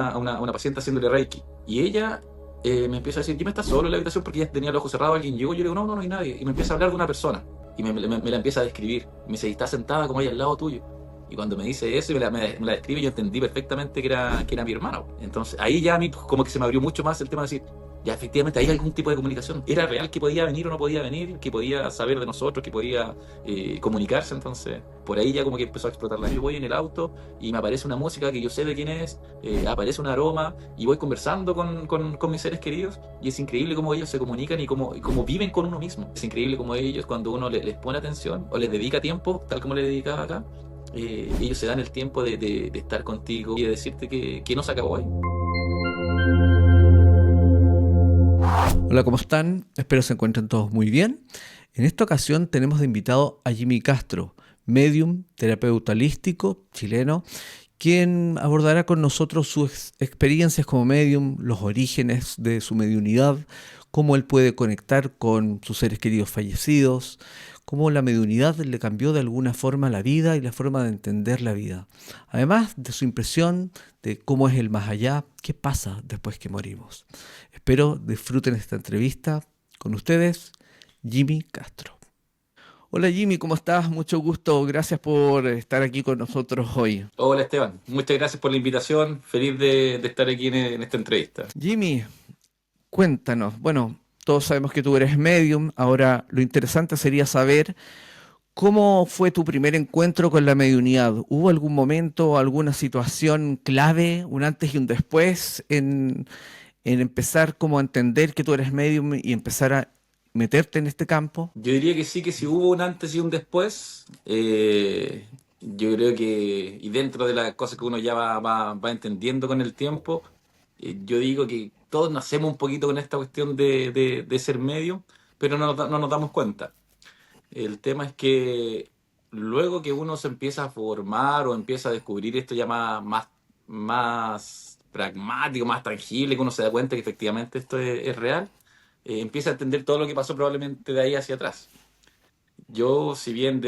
a una paciente haciéndole Reiki. Y ella me empieza a decir, Jimmy, ¿estás solo en la habitación? Porque ella tenía el ojo cerrado, alguien llegó, yo le digo, no, no, no hay nadie. Y me empieza a hablar de una persona. Y me la empieza a describir. Me dice, y está sentada como ahí al lado tuyo. Y cuando me dice eso y me la describe, yo entendí perfectamente que era mi hermano. Entonces ahí ya a mí como que se me abrió mucho más el tema de decir, ya efectivamente hay algún tipo de comunicación. Era real que podía venir o no podía venir, que podía saber de nosotros, que podía comunicarse. Entonces por ahí ya como que empezó a explotarla. Yo voy en el auto y me aparece una música que yo sé de quién es, aparece un aroma y voy conversando con mis seres queridos y es increíble cómo ellos se comunican y cómo viven con uno mismo. Es increíble cómo ellos, cuando uno les pone atención o les dedica tiempo, tal como le dedicaba acá, ellos se dan el tiempo de estar contigo y de decirte que no se acabó ahí. Hola, ¿cómo están? Espero se encuentren todos muy bien. En esta ocasión tenemos de invitado a Jimmy Castro, medium, terapeuta holístico chileno, quien abordará con nosotros sus experiencias como medium, los orígenes de su mediunidad, cómo él puede conectar con sus seres queridos fallecidos, cómo la mediunidad le cambió de alguna forma la vida y la forma de entender la vida. Además de su impresión de cómo es el más allá, qué pasa después que morimos. Espero disfruten esta entrevista con ustedes, Jimmy Castro. Hola Jimmy, ¿cómo estás? Mucho gusto, gracias por estar aquí con nosotros hoy. Hola Esteban, muchas gracias por la invitación, feliz de estar aquí en esta entrevista. Jimmy, cuéntanos, bueno, todos sabemos que tú eres medium, ahora lo interesante sería saber cómo fue tu primer encuentro con la mediunidad. ¿Hubo algún momento, alguna situación clave, un antes y un después en empezar como a entender que tú eres medium y empezar a meterte en este campo? Yo diría que sí, que si hubo un antes y un después, yo creo que, y dentro de las cosas que uno ya va entendiendo con el tiempo, yo digo que todos nacemos un poquito con esta cuestión de ser medio, pero no nos damos cuenta. El tema es que luego que uno se empieza a formar o empieza a descubrir esto ya más pragmático, más tangible, que uno se da cuenta que efectivamente esto es real, empieza a entender todo lo que pasó probablemente de ahí hacia atrás. Yo, si bien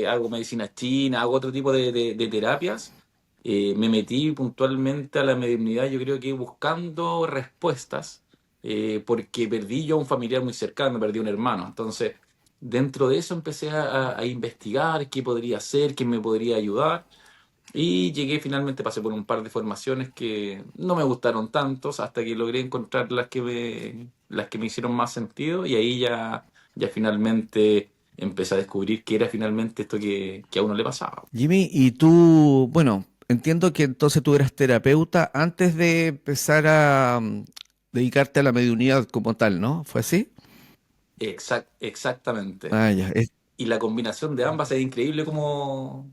hago medicina china, hago otro tipo de terapias, me metí puntualmente a la mediunidad, yo creo que buscando respuestas, porque perdí yo a un familiar muy cercano, perdí a un hermano. Entonces, dentro de eso empecé a investigar qué podría hacer, quién me podría ayudar. Y llegué finalmente, pasé por un par de formaciones que no me gustaron tantos, hasta que logré encontrar las que me hicieron más sentido, y ahí ya finalmente empecé a descubrir qué era finalmente esto que a uno le pasaba. Jimmy, y tú, bueno, entiendo que entonces tú eras terapeuta antes de empezar a dedicarte a la mediunidad como tal, ¿no? ¿Fue así? Exactamente. Ah, ya. Y la combinación de ambas es increíble cómo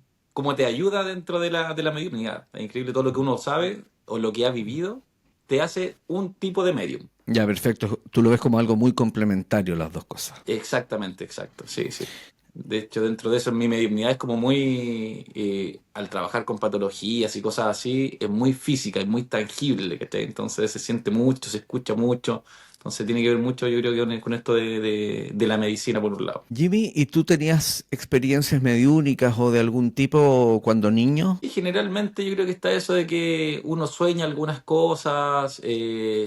te ayuda dentro de la mediunidad. Es increíble todo lo que uno sabe o lo que ha vivido, te hace un tipo de medium. Ya, perfecto. Tú lo ves como algo muy complementario las dos cosas. Exactamente, exacto, sí, sí. De hecho, dentro de eso, en mi mediunidad es como muy, al trabajar con patologías y cosas así, es muy física, es muy tangible, ¿cachai? Entonces se siente mucho, se escucha mucho, entonces tiene que ver mucho, yo creo que con esto de la medicina, por un lado. Jimmy, ¿y tú tenías experiencias mediúnicas o de algún tipo cuando niño? Y generalmente yo creo que está eso de que uno sueña algunas cosas,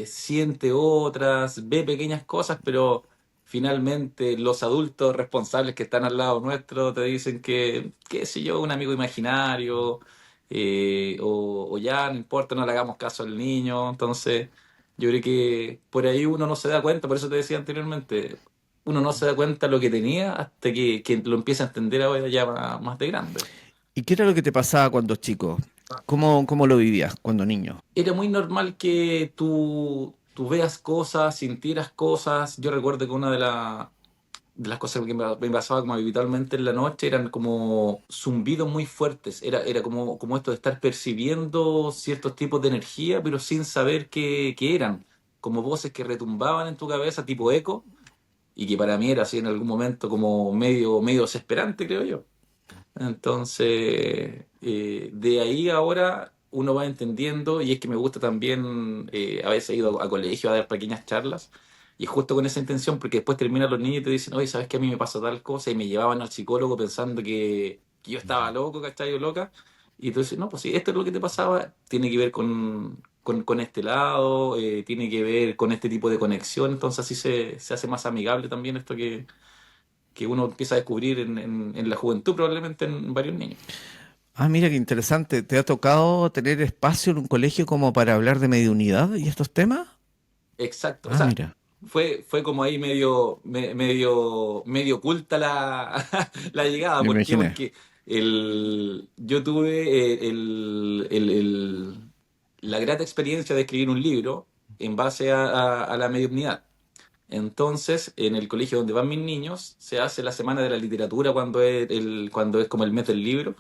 siente otras, ve pequeñas cosas, pero finalmente los adultos responsables que están al lado nuestro te dicen que, qué sé yo, un amigo imaginario, o ya no importa, no le hagamos caso al niño. Entonces yo creo que por ahí uno no se da cuenta, por eso te decía anteriormente, uno no se da cuenta lo que tenía hasta que lo empieza a entender ahora ya más de grande. ¿Y qué era lo que te pasaba cuando chico? ¿Cómo lo vivías cuando niño? Era muy normal que tú veas cosas, sintieras cosas. Yo recuerdo que una de las cosas que me pasaba como habitualmente en la noche eran como zumbidos muy fuertes. Era como esto de estar percibiendo ciertos tipos de energía, pero sin saber qué eran. Como voces que retumbaban en tu cabeza, tipo eco, y que para mí era así en algún momento como medio desesperante, creo yo. Entonces, de ahí ahora uno va entendiendo, y es que me gusta también, a veces he ido a colegio a dar pequeñas charlas, y es justo con esa intención, porque después terminan los niños y te dicen, oye, ¿sabes qué? A mí me pasa tal cosa, y me llevaban al psicólogo pensando que yo estaba loco, ¿cachai? O loca, y tú dices, no, pues sí, esto es lo que te pasaba, tiene que ver con este lado, tiene que ver con este tipo de conexión, entonces así se hace más amigable también esto que uno empieza a descubrir en la juventud, probablemente en varios niños. Ah, mira qué interesante. ¿Te ha tocado tener espacio en un colegio como para hablar de mediunidad y estos temas? Exacto, o Ah, sea, mira, fue como ahí medio oculta la llegada. me ¿Por qué? imaginé. Porque yo tuve la grata experiencia de escribir un libro en base a la mediunidad. Entonces, en el colegio donde van mis niños, se hace la semana de la literatura cuando es como el mes del libro.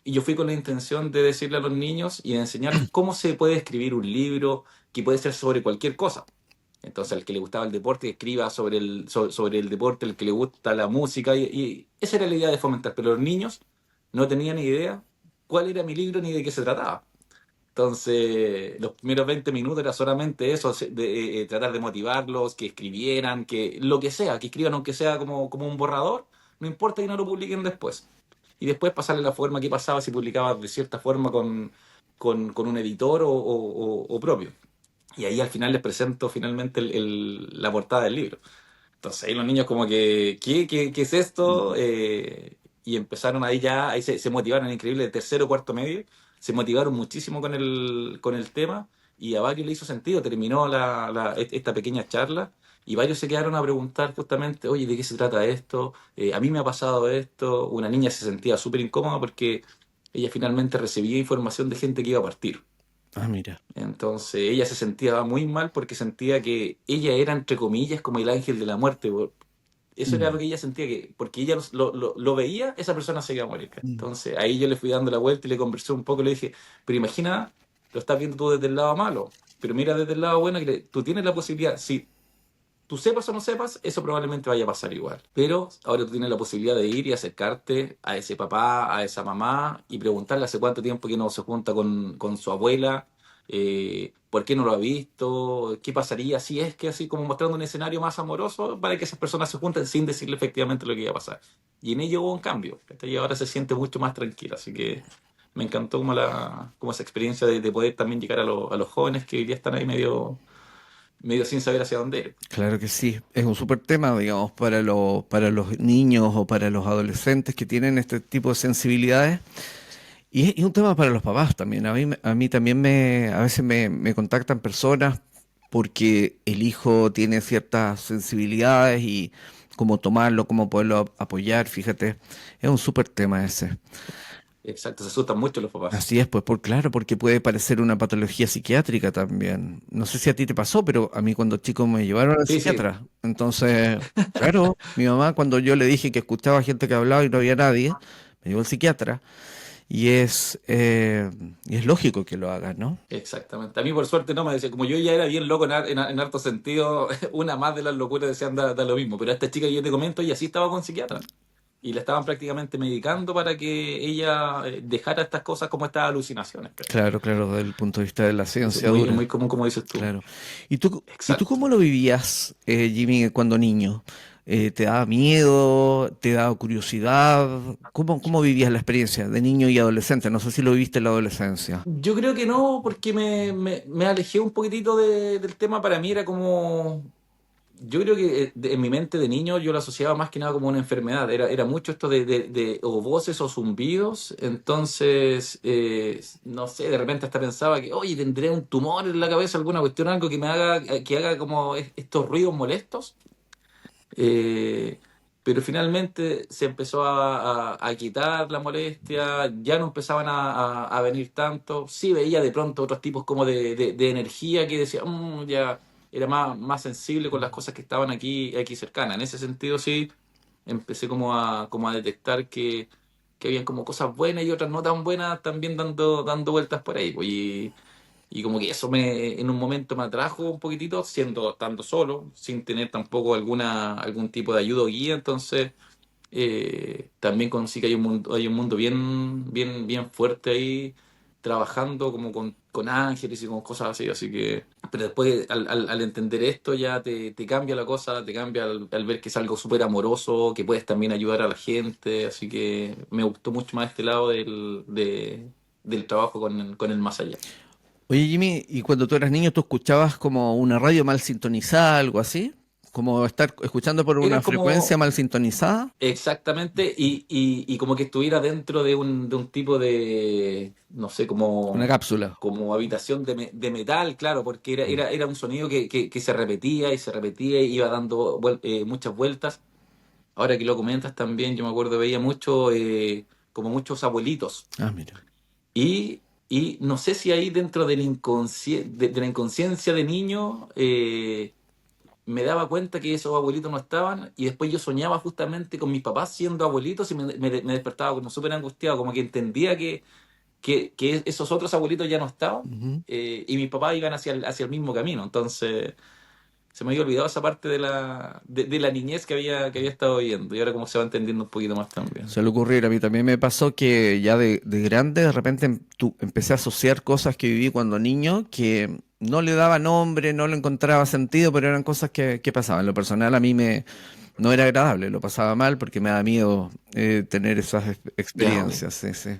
Y yo fui con la intención de decirle a los niños y de enseñarles cómo se puede escribir un libro que puede ser sobre cualquier cosa. Entonces, al que le gustaba el deporte, que escriba sobre el deporte, el que le gusta la música, y esa era la idea de fomentar. Pero los niños no tenían ni idea cuál era mi libro ni de qué se trataba. Entonces, los primeros 20 minutos era solamente eso, de tratar de motivarlos, que escribieran, que lo que sea, que escriban aunque sea como un borrador, no importa que no lo publiquen después. Y después pasarle la forma que pasaba si publicaba de cierta forma con un editor o propio. Y ahí al final les presento finalmente la portada del libro. Entonces ahí los niños como que, ¿qué es esto? Y empezaron ahí se motivaron, increíble, de tercero, cuarto medio, se motivaron muchísimo con el tema y a varios le hizo sentido, terminó esta pequeña charla y varios se quedaron a preguntar justamente, oye, ¿de qué se trata esto? A mí me ha pasado esto, una niña se sentía súper incómoda porque ella finalmente recibía información de gente que iba a partir. Ah, mira. Entonces ella se sentía muy mal porque sentía que ella era, entre comillas, como el ángel de la muerte. Eso era lo Mm. que ella sentía, que porque ella lo veía, esa persona se iba a morir. Entonces ahí yo le fui dando la vuelta y le conversé un poco, le dije, pero imagina, lo estás viendo tú desde el lado malo, pero mira desde el lado bueno, tú tienes la posibilidad, si tú sepas o no sepas, eso probablemente vaya a pasar igual. Pero ahora tú tienes la posibilidad de ir y acercarte a ese papá, a esa mamá y preguntarle hace cuánto tiempo que no se junta con su abuela, por qué no lo ha visto, qué pasaría si es que así como mostrando un escenario más amoroso para que esas personas se junten sin decirle efectivamente lo que iba a pasar. Y en ello hubo un cambio, ¿cachai? Y ahora se siente mucho más tranquila, así que me encantó como esa experiencia de poder también llegar a los jóvenes que hoy día están ahí medio sin saber hacia dónde ir. Claro que sí, es un súper tema, digamos, para los niños o para los adolescentes que tienen este tipo de sensibilidades. Y es un tema para los papás también. A mí también a veces me contactan personas porque el hijo tiene ciertas sensibilidades y cómo tomarlo, cómo poderlo apoyar, fíjate, es un súper tema ese. Exacto, se asustan mucho los papás. Así es, pues claro, porque puede parecer una patología psiquiátrica también. No sé si a ti te pasó, pero a mí cuando chico me llevaron al Sí, sí, psiquiatra. Entonces, claro, mi mamá cuando yo le dije que escuchaba gente que hablaba y no había nadie, me llevó al psiquiatra y es lógico que lo haga, ¿no? exactamente. A mí por suerte no me decía, como yo ya era bien loco en harto sentido, una más de las locuras decían da lo mismo, pero a esta chica que yo te comento, ella sí estaba con psiquiatra y la estaban prácticamente medicando para que ella dejara estas cosas como estas alucinaciones. ¿Cachai? Claro, claro, desde el punto de vista de la Eso ciencia es muy dura, común como dices tú. claro. Y tú Exacto. cómo lo vivías, Jimmy, cuando niño? ¿Te daba miedo? ¿Te daba curiosidad? Cómo vivías la experiencia de niño y adolescente? No sé si lo viviste en la adolescencia. Yo creo que no, porque me alejé un poquitito del tema. Para mí era como, yo creo que en mi mente de niño yo lo asociaba más que nada como una enfermedad. Era mucho esto de o voces o zumbidos. Entonces, no sé, de repente hasta pensaba que, oye, tendré un tumor en la cabeza, alguna cuestión, algo que haga como estos ruidos molestos. Eh, pero finalmente se empezó a quitar la molestia, ya no empezaban a venir tanto. Sí veía de pronto otros tipos como de energía que decía, ya era más sensible con las cosas que estaban aquí cercanas. En ese sentido, sí, empecé como a detectar que habían como cosas buenas y otras no tan buenas también dando vueltas por ahí, pues. Y como que eso en un momento me atrajo un poquitito, estando solo, sin tener tampoco algún tipo de ayuda o guía. Entonces, también conocí que hay un mundo bien, bien, bien fuerte ahí, trabajando como con ángeles y con cosas así. Así que, pero después al entender esto ya te cambia la cosa, te cambia al ver que es algo súper amoroso, que puedes también ayudar a la gente. Así que me gustó mucho más este lado del trabajo con el más allá. Oye, Jimmy, ¿y cuando tú eras niño tú escuchabas como una radio mal sintonizada, algo así? ¿Como estar escuchando por una Era frecuencia como mal sintonizada? exactamente, y como que estuviera dentro de un tipo de, no sé, Una cápsula. como habitación de metal, claro, porque era un sonido que se repetía y se repetía y iba dando muchas vueltas. Ahora que lo comentas también, yo me acuerdo, veía mucho, como muchos abuelitos. Ah, mira. Y no sé si ahí dentro de la inconsciencia de niño, me daba cuenta que esos abuelitos no estaban y después yo soñaba justamente con mis papás siendo abuelitos y me despertaba como súper angustiado, como que entendía que esos otros abuelitos ya no estaban, Ujú. y mis papás iban hacia el mismo camino. Entonces se me había olvidado esa parte de la niñez que había estado viendo y ahora como se va entendiendo un poquito más también. Suele ocurrir, a mí también me pasó que ya de grande de repente empecé a asociar cosas que viví cuando niño que no le daba nombre, no le encontraba sentido, pero eran cosas que pasaban. En lo personal a mí no era agradable, lo pasaba mal porque me da miedo tener esas Ya, ok. experiencias. Sí, sí.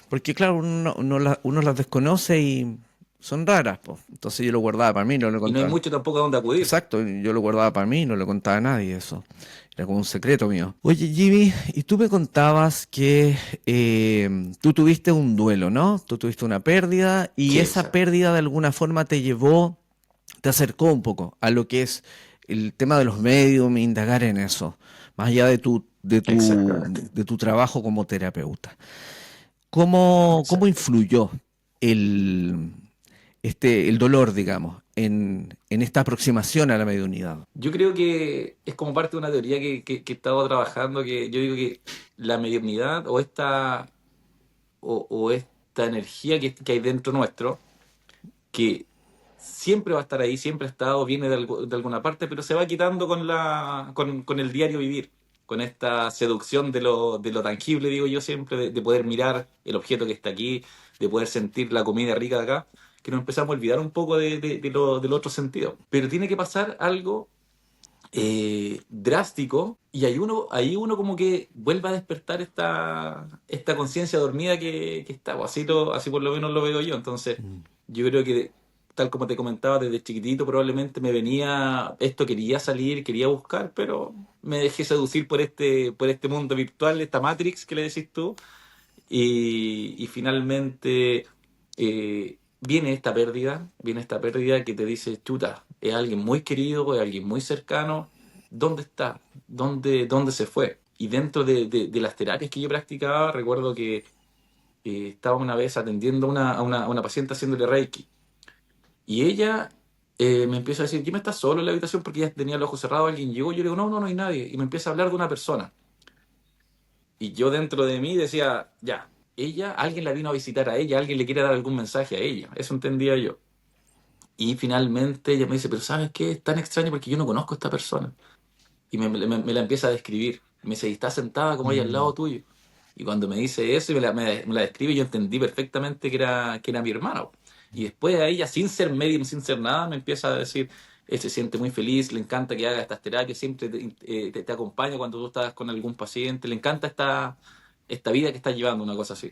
Porque claro, uno las desconoce y son raras, pues. Entonces yo lo guardaba para mí, no lo Y no hay contaba. mucho tampoco a dónde acudir. Exacto, yo lo guardaba para mí, no le contaba a nadie eso. Era como un secreto mío. Oye, Jimmy, y tú me contabas que tú tuviste un duelo, ¿no? Tú tuviste una pérdida y Sí, esa exacto. pérdida de alguna forma te llevó, te acercó un poco a lo que es el tema de los medios, indagar en eso, más allá Exactamente. de tu trabajo como terapeuta. ¿Cómo Exacto. influyó el, el dolor, digamos, en esta aproximación a la mediunidad? Yo creo que es como parte de una teoría que he estado trabajando, que yo digo que la mediunidad o esta energía que hay dentro nuestro, que siempre va a estar ahí, siempre ha estado, viene de alguna parte, pero se va quitando con el diario vivir, con esta seducción de lo tangible, digo yo siempre, de poder mirar el objeto que está aquí, de poder sentir la comida rica de acá, que nos empezamos a olvidar un poco del otro sentido. Pero tiene que pasar algo drástico y ahí uno como que vuelve a despertar esta conciencia dormida que está, pues así por lo menos lo veo yo. Entonces, Mm. yo creo que, tal como te comentaba, desde chiquitito probablemente me venía esto, quería salir, quería buscar, pero me dejé seducir por este mundo virtual, esta Matrix que le decís tú, y finalmente viene esta pérdida que te dice, chuta, es alguien muy querido, es alguien muy cercano, ¿dónde está? ¿Dónde se fue? Y dentro de las terapias que yo practicaba, recuerdo que estaba una vez atendiendo a una paciente haciéndole Reiki, y ella me empieza a decir, ¿quién está solo en la habitación? Porque ella tenía los ojos cerrados, alguien llegó, yo le digo, no, no, no hay nadie, y me empieza a hablar de una persona. Y yo dentro de mí decía, ya, alguien la vino a visitar a ella, alguien le quiere dar algún mensaje a ella. Eso entendía yo. Y finalmente ella me dice, pero ¿sabes qué? Es tan extraño porque yo no conozco a esta persona. Y me la empieza a describir. Me dice, y está sentada como ella al Mm. lado tuyo. Y cuando me dice eso y me la describe, yo entendí perfectamente que era mi hermano. Y después a ella, sin ser medium, sin ser nada, me empieza a decir, él se siente muy feliz, le encanta que haga estas terapias, siempre te acompaña cuando tú estás con algún paciente, le encanta esta vida que estás llevando, una cosa así.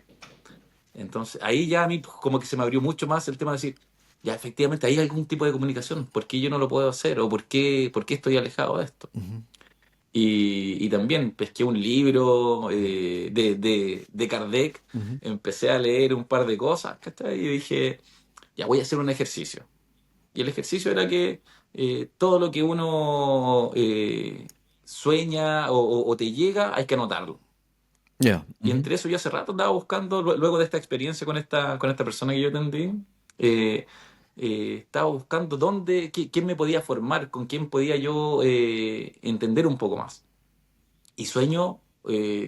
Entonces, ahí ya a mí como que se me abrió mucho más el tema de decir, ya efectivamente hay algún tipo de comunicación, ¿por qué yo no lo puedo hacer? ¿O por qué estoy alejado de esto? Ujú. Y también pesqué un libro de Kardec, Ujú. empecé a leer un par de cosas, ¿cachai? Y dije, ya voy a hacer un ejercicio. Y el ejercicio era que todo lo que uno sueña o te llega, hay que anotarlo. Ya. Y Ujú. entre eso yo hace rato andaba buscando, luego de esta experiencia con esta persona que yo atendí, eh, estaba buscando quién me podía formar, con quién podía yo entender un poco más. Y sueño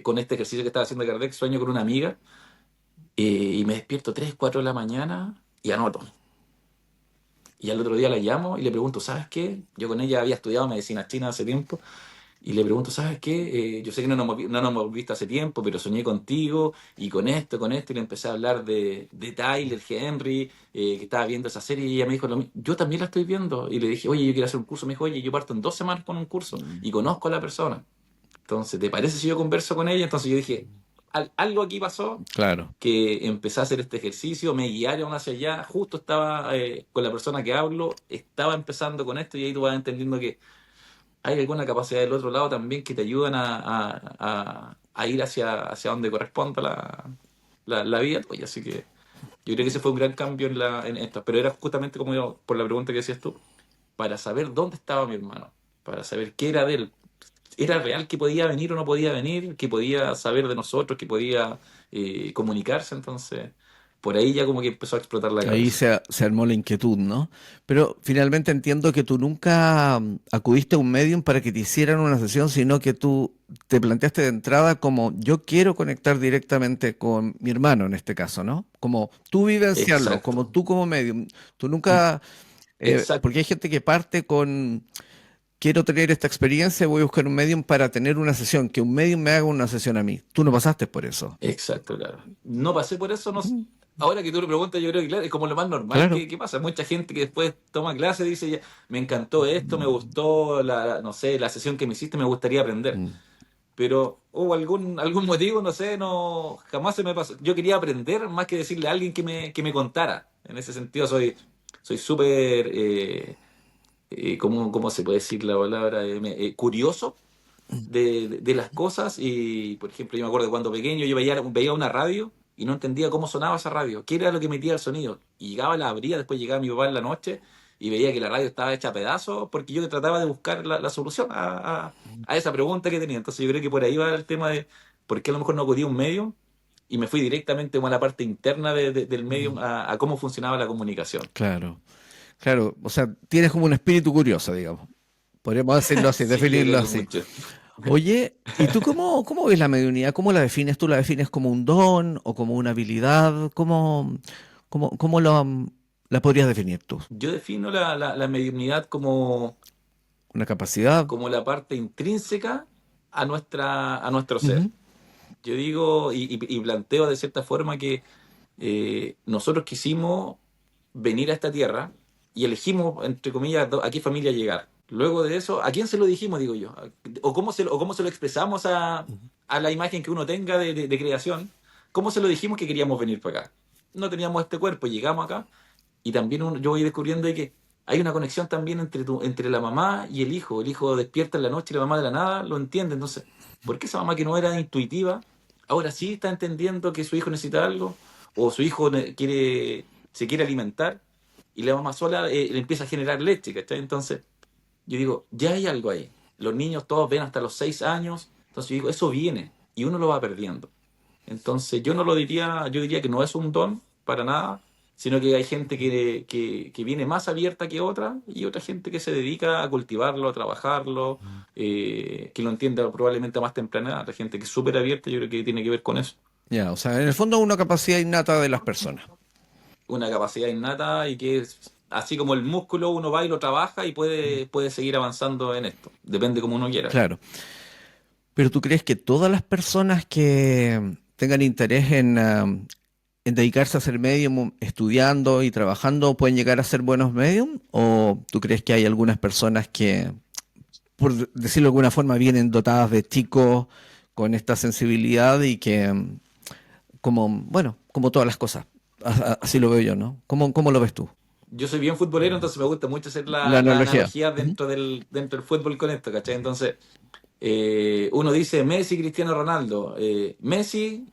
con este ejercicio que estaba haciendo Kardec, sueño con una amiga, y me despierto 3 4 de la mañana y anoto. Y al otro día la llamo y le pregunto, ¿sabes qué? Yo con ella había estudiado medicina china hace tiempo. Y le pregunto, ¿sabes qué? Yo sé que no nos hemos visto hace tiempo, pero soñé contigo y con esto, y le empecé a hablar de Tyler Henry, que estaba viendo esa serie, y ella me dijo, yo también la estoy viendo. Y le dije, oye, yo quiero hacer un curso. Me dijo, oye, yo parto en 2 semanas con un curso y conozco a la persona. Entonces, ¿te parece si yo converso con ella? Entonces yo dije, algo aquí pasó, Claro. que empecé a hacer este ejercicio, me guiaron hacia allá, justo estaba con la persona que hablo, estaba empezando con esto y ahí tú vas entendiendo que hay alguna capacidad del otro lado también que te ayudan a ir hacia donde corresponda la vida tuya. Así que yo creo que ese fue un gran cambio en esto. Pero era justamente como yo, por la pregunta que decías tú, para saber dónde estaba mi hermano, para saber qué era de él. ¿Era real que podía venir o no podía venir? ¿Que podía saber de nosotros? ¿Que podía comunicarse? Entonces, por ahí ya como que empezó a explotar la Ahí cabeza. se armó la inquietud, ¿no? Pero finalmente entiendo que tú nunca acudiste a un medium para que te hicieran una sesión, sino que tú te planteaste de entrada como yo quiero conectar directamente con mi hermano en este caso, ¿no? Como tú vivenciarlo, como Exacto. tú como medium. Tú Mm, nunca, Exacto. porque hay gente que parte con quiero tener esta experiencia, voy a buscar un medium para tener una sesión, que un medium me haga una sesión a mí. Tú no pasaste por eso. Exacto, claro. No pasé por eso, no, ahora que tú lo preguntas, yo creo que claro, es como lo más normal Claro. que pasa. Mucha gente que después toma clase dice, "Ya, me encantó esto, me gustó no sé, la sesión que me hiciste, me gustaría aprender. Mm. Pero hubo algún motivo, no sé, no, jamás se me pasó. Yo quería aprender más que decirle a alguien que me contara. En ese sentido soy súper, ¿cómo se puede decir la palabra? Curioso de las cosas y, por ejemplo, yo me acuerdo que cuando pequeño yo veía una radio y no entendía cómo sonaba esa radio, qué era lo que emitía el sonido. Y llegaba, la abría, después llegaba mi papá en la noche y veía que la radio estaba hecha a pedazos porque yo trataba de buscar la solución a esa pregunta que tenía. Entonces yo creo que por ahí va el tema de por qué a lo mejor no acudí a un medio y me fui directamente como a la parte interna del medio a cómo funcionaba la comunicación. Claro. Claro, o sea, tienes como un espíritu curioso, digamos. Podríamos decirlo así, Sí, yo definirlo creo que así. mucho. Oye, ¿y tú cómo ves la mediunidad? ¿Cómo la defines? ¿Tú la defines como un don o como una habilidad? ¿Cómo la podrías definir tú? Yo defino la mediunidad ¿Una capacidad? como la parte intrínseca a nuestro ser. Ujú, Yo digo y planteo de cierta forma que nosotros quisimos venir a esta tierra y elegimos, entre comillas, a qué familia llegar. Luego de eso, ¿a quién se lo dijimos, digo yo? ¿O cómo se lo expresamos ujú. a la imagen que uno tenga de creación? ¿Cómo se lo dijimos que queríamos venir para acá? No teníamos este cuerpo, llegamos acá y también yo voy descubriendo de que hay una conexión también entre la mamá y el hijo. El hijo despierta en la noche y la mamá de la nada lo entiende. Entonces, ¿por qué esa mamá que no era intuitiva, ahora sí está entendiendo que su hijo necesita algo? O su hijo se quiere alimentar y la mamá sola le empieza a generar leche, ¿cachai? Entonces, yo digo, ya hay algo ahí. Los niños todos ven hasta los 6 años. Entonces, yo digo, eso viene y uno lo va perdiendo. Entonces, yo no lo diría, yo diría que no es un don para nada, sino que hay gente que viene más abierta que otra y otra gente que se dedica a cultivarlo, a trabajarlo, que lo entienda probablemente a más temprana edad. La gente que es súper abierta, yo creo que tiene que ver con eso. Ya, o sea, en el fondo una capacidad innata de las personas. Una capacidad innata y que es así como el músculo, uno va y lo trabaja y puede seguir avanzando en esto. Depende como uno quiera. Claro. Pero ¿tú crees que todas las personas que tengan interés en dedicarse a ser medium, estudiando y trabajando, pueden llegar a ser buenos medium? ¿O tú crees que hay algunas personas que, por decirlo de alguna forma, vienen dotadas de chicos con esta sensibilidad y que, como, bueno, como todas las cosas, así lo veo yo, ¿no? ¿Cómo lo ves tú? Yo soy bien futbolero, entonces me gusta mucho hacer La la analogía. analogía Ujú. dentro del fútbol con esto, ¿cachai? Entonces, uno dice Messi, Cristiano Ronaldo. Messi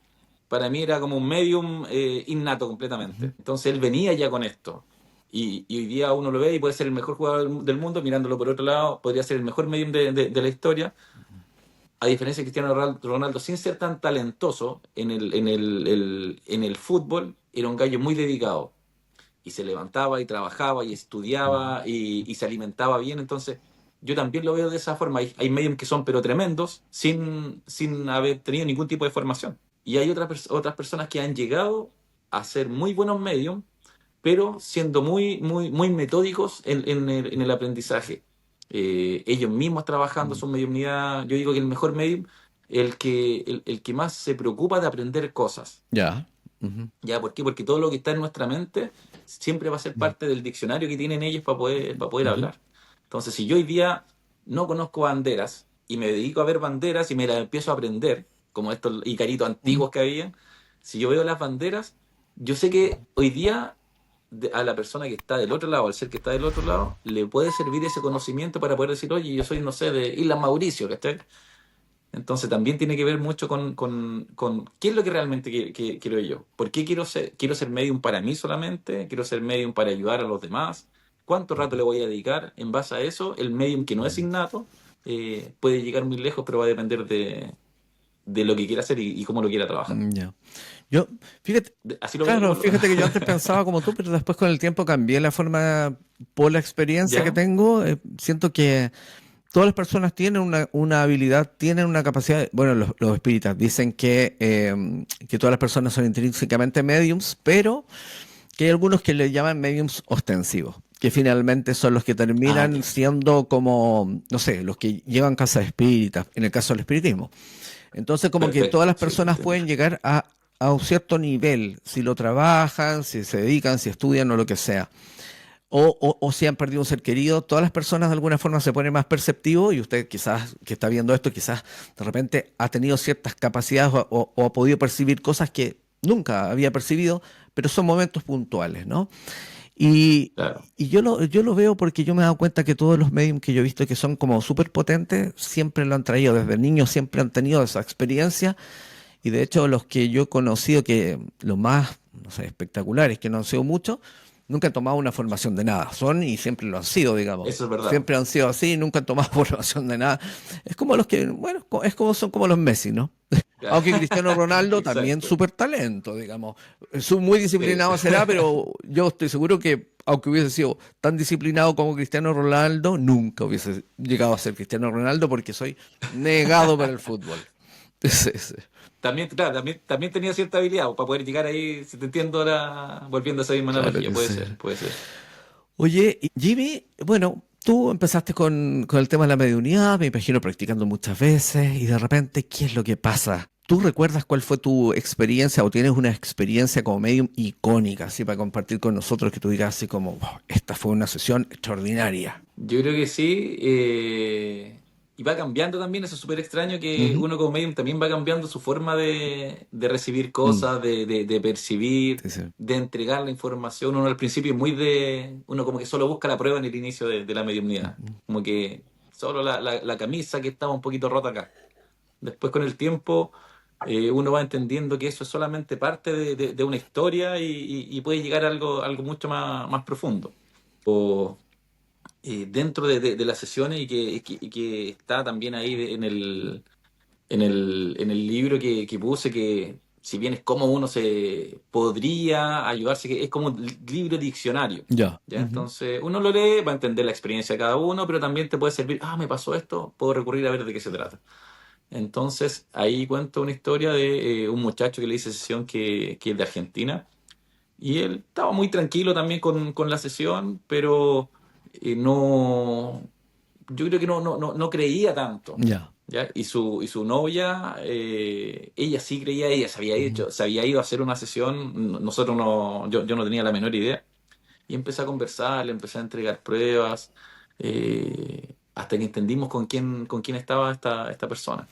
para mí era como un medium innato Ujú. completamente. Entonces él venía ya con esto. Y hoy día uno lo ve y puede ser el mejor jugador del mundo, mirándolo por otro lado, podría ser el mejor medium de la historia. A diferencia de Cristiano Ronaldo, sin ser tan talentoso en el fútbol, era un gallo muy dedicado. Y se levantaba y trabajaba y estudiaba y se alimentaba bien. Entonces, yo también lo veo de esa forma. Hay mediums que son pero tremendos sin haber tenido ningún tipo de formación. Y hay otras personas que han llegado a ser muy buenos mediums, pero siendo muy, muy, muy metódicos en el aprendizaje. Ellos mismos trabajando su mediunidad. Yo digo que el mejor medium, el que más se preocupa de aprender cosas. Ya. Ujú. ¿Ya? ¿Por qué? Porque todo lo que está en nuestra mente siempre va a ser parte del diccionario que tienen ellos para poder Ujú. hablar. Entonces, si yo hoy día no conozco banderas y me dedico a ver banderas y me las empiezo a aprender, como estos icaritos Mm, antiguos que había, si yo veo las banderas, yo sé que hoy día a la persona que está del otro lado, al ser que está del otro lado, le puede servir ese conocimiento para poder decir, oye, yo soy, no sé, de Islas Mauricio, ¿cachai? Entonces también tiene que ver mucho con qué es lo que realmente quiero yo. ¿Por qué quiero ser medium para mí solamente? ¿Quiero ser medium para ayudar a los demás? ¿Cuánto rato le voy a dedicar? En base a eso, el medium que no es innato puede llegar muy lejos, pero va a depender de lo que quiera hacer y cómo lo quiera trabajar. ya. Yo, fíjate, Así lo veo yo, claro, por lo fíjate que yo antes pensaba como tú, pero después con el tiempo cambié la forma por la experiencia que ¿Ya? tengo. Siento que todas las personas tienen una habilidad, tienen una capacidad. Bueno, los espíritas dicen que todas las personas son intrínsecamente mediums, pero que hay algunos que le llaman mediums ostensivos, que finalmente son los que Ah, terminan ya. siendo como, no sé, los que llevan casas espíritas, en el caso del espiritismo. Entonces, como que todas Perfecto, las sí, te personas entiendo. pueden llegar a un cierto nivel, si lo trabajan, si se dedican, si estudian o lo que sea. O si han perdido un ser querido, todas las personas de alguna forma se ponen más perceptivos y usted quizás que está viendo esto, quizás de repente ha tenido ciertas capacidades o ha podido percibir cosas que nunca había percibido, pero son momentos puntuales, ¿no? Y, Claro. y yo lo veo porque yo me he dado cuenta que todos los mediums que yo he visto que son como súper potentes, siempre lo han traído, desde niños siempre han tenido esa experiencia y de hecho los que yo he conocido que los más, no sé, espectaculares, que no han sido muchos, nunca han tomado una formación de nada, son y siempre lo han sido, digamos. Eso es verdad. Siempre han sido así, nunca han tomado formación de nada. Es como los que, bueno, es como son como los Messi, ¿no? Aunque Cristiano Ronaldo también Exacto. súper talento, digamos. Muy Sí. disciplinado será, pero yo estoy seguro que aunque hubiese sido tan disciplinado como Cristiano Ronaldo, nunca hubiese llegado a ser Cristiano Ronaldo porque soy negado para el fútbol. Sí, sí. También, claro, también tenía cierta habilidad para poder llegar ahí, si te entiendo ahora, volviendo a esa misma Claro analogía. que Puede sí. ser, puede ser. Oye, y Jimmy, bueno, tú empezaste con el tema de la mediunidad, me imagino practicando muchas veces, y de repente, ¿qué es lo que pasa? ¿Tú recuerdas cuál fue tu experiencia o tienes una experiencia como medium icónica, así para compartir con nosotros que tú digas así como, "Wow, esta fue una sesión extraordinaria"? Yo creo que sí. Y va cambiando también, eso es súper extraño que Ujú. uno como medium también va cambiando su forma de recibir Mm, cosas, de percibir, sí, sí. de entregar la información. Uno al principio es muy uno como que solo busca la prueba en el inicio de la mediumnidad. Como que solo la camisa que estaba un poquito rota acá. Después con el tiempo uno va entendiendo que eso es solamente parte de una historia y puede llegar a algo mucho más profundo. Dentro de las sesiones y que está también ahí en el libro que puse, que si bien es como uno se podría ayudarse, que es como un libro diccionario. Ya. ¿Ya? Ujú. Entonces uno lo lee, va a entender la experiencia de cada uno, pero también te puede servir, me pasó esto, puedo recurrir a ver de qué se trata. Entonces ahí cuento una historia de un muchacho que le hice sesión que es de Argentina y él estaba muy tranquilo también con la sesión, pero no, yo creo que no creía tanto. Ya. ¿Ya? Y su novia, ella sí creía, ella Ujú. se había ido a hacer una sesión, nosotros no, yo no tenía la menor idea. Y empecé a conversar, le empecé a entregar pruebas, hasta que entendimos con quién estaba esta persona.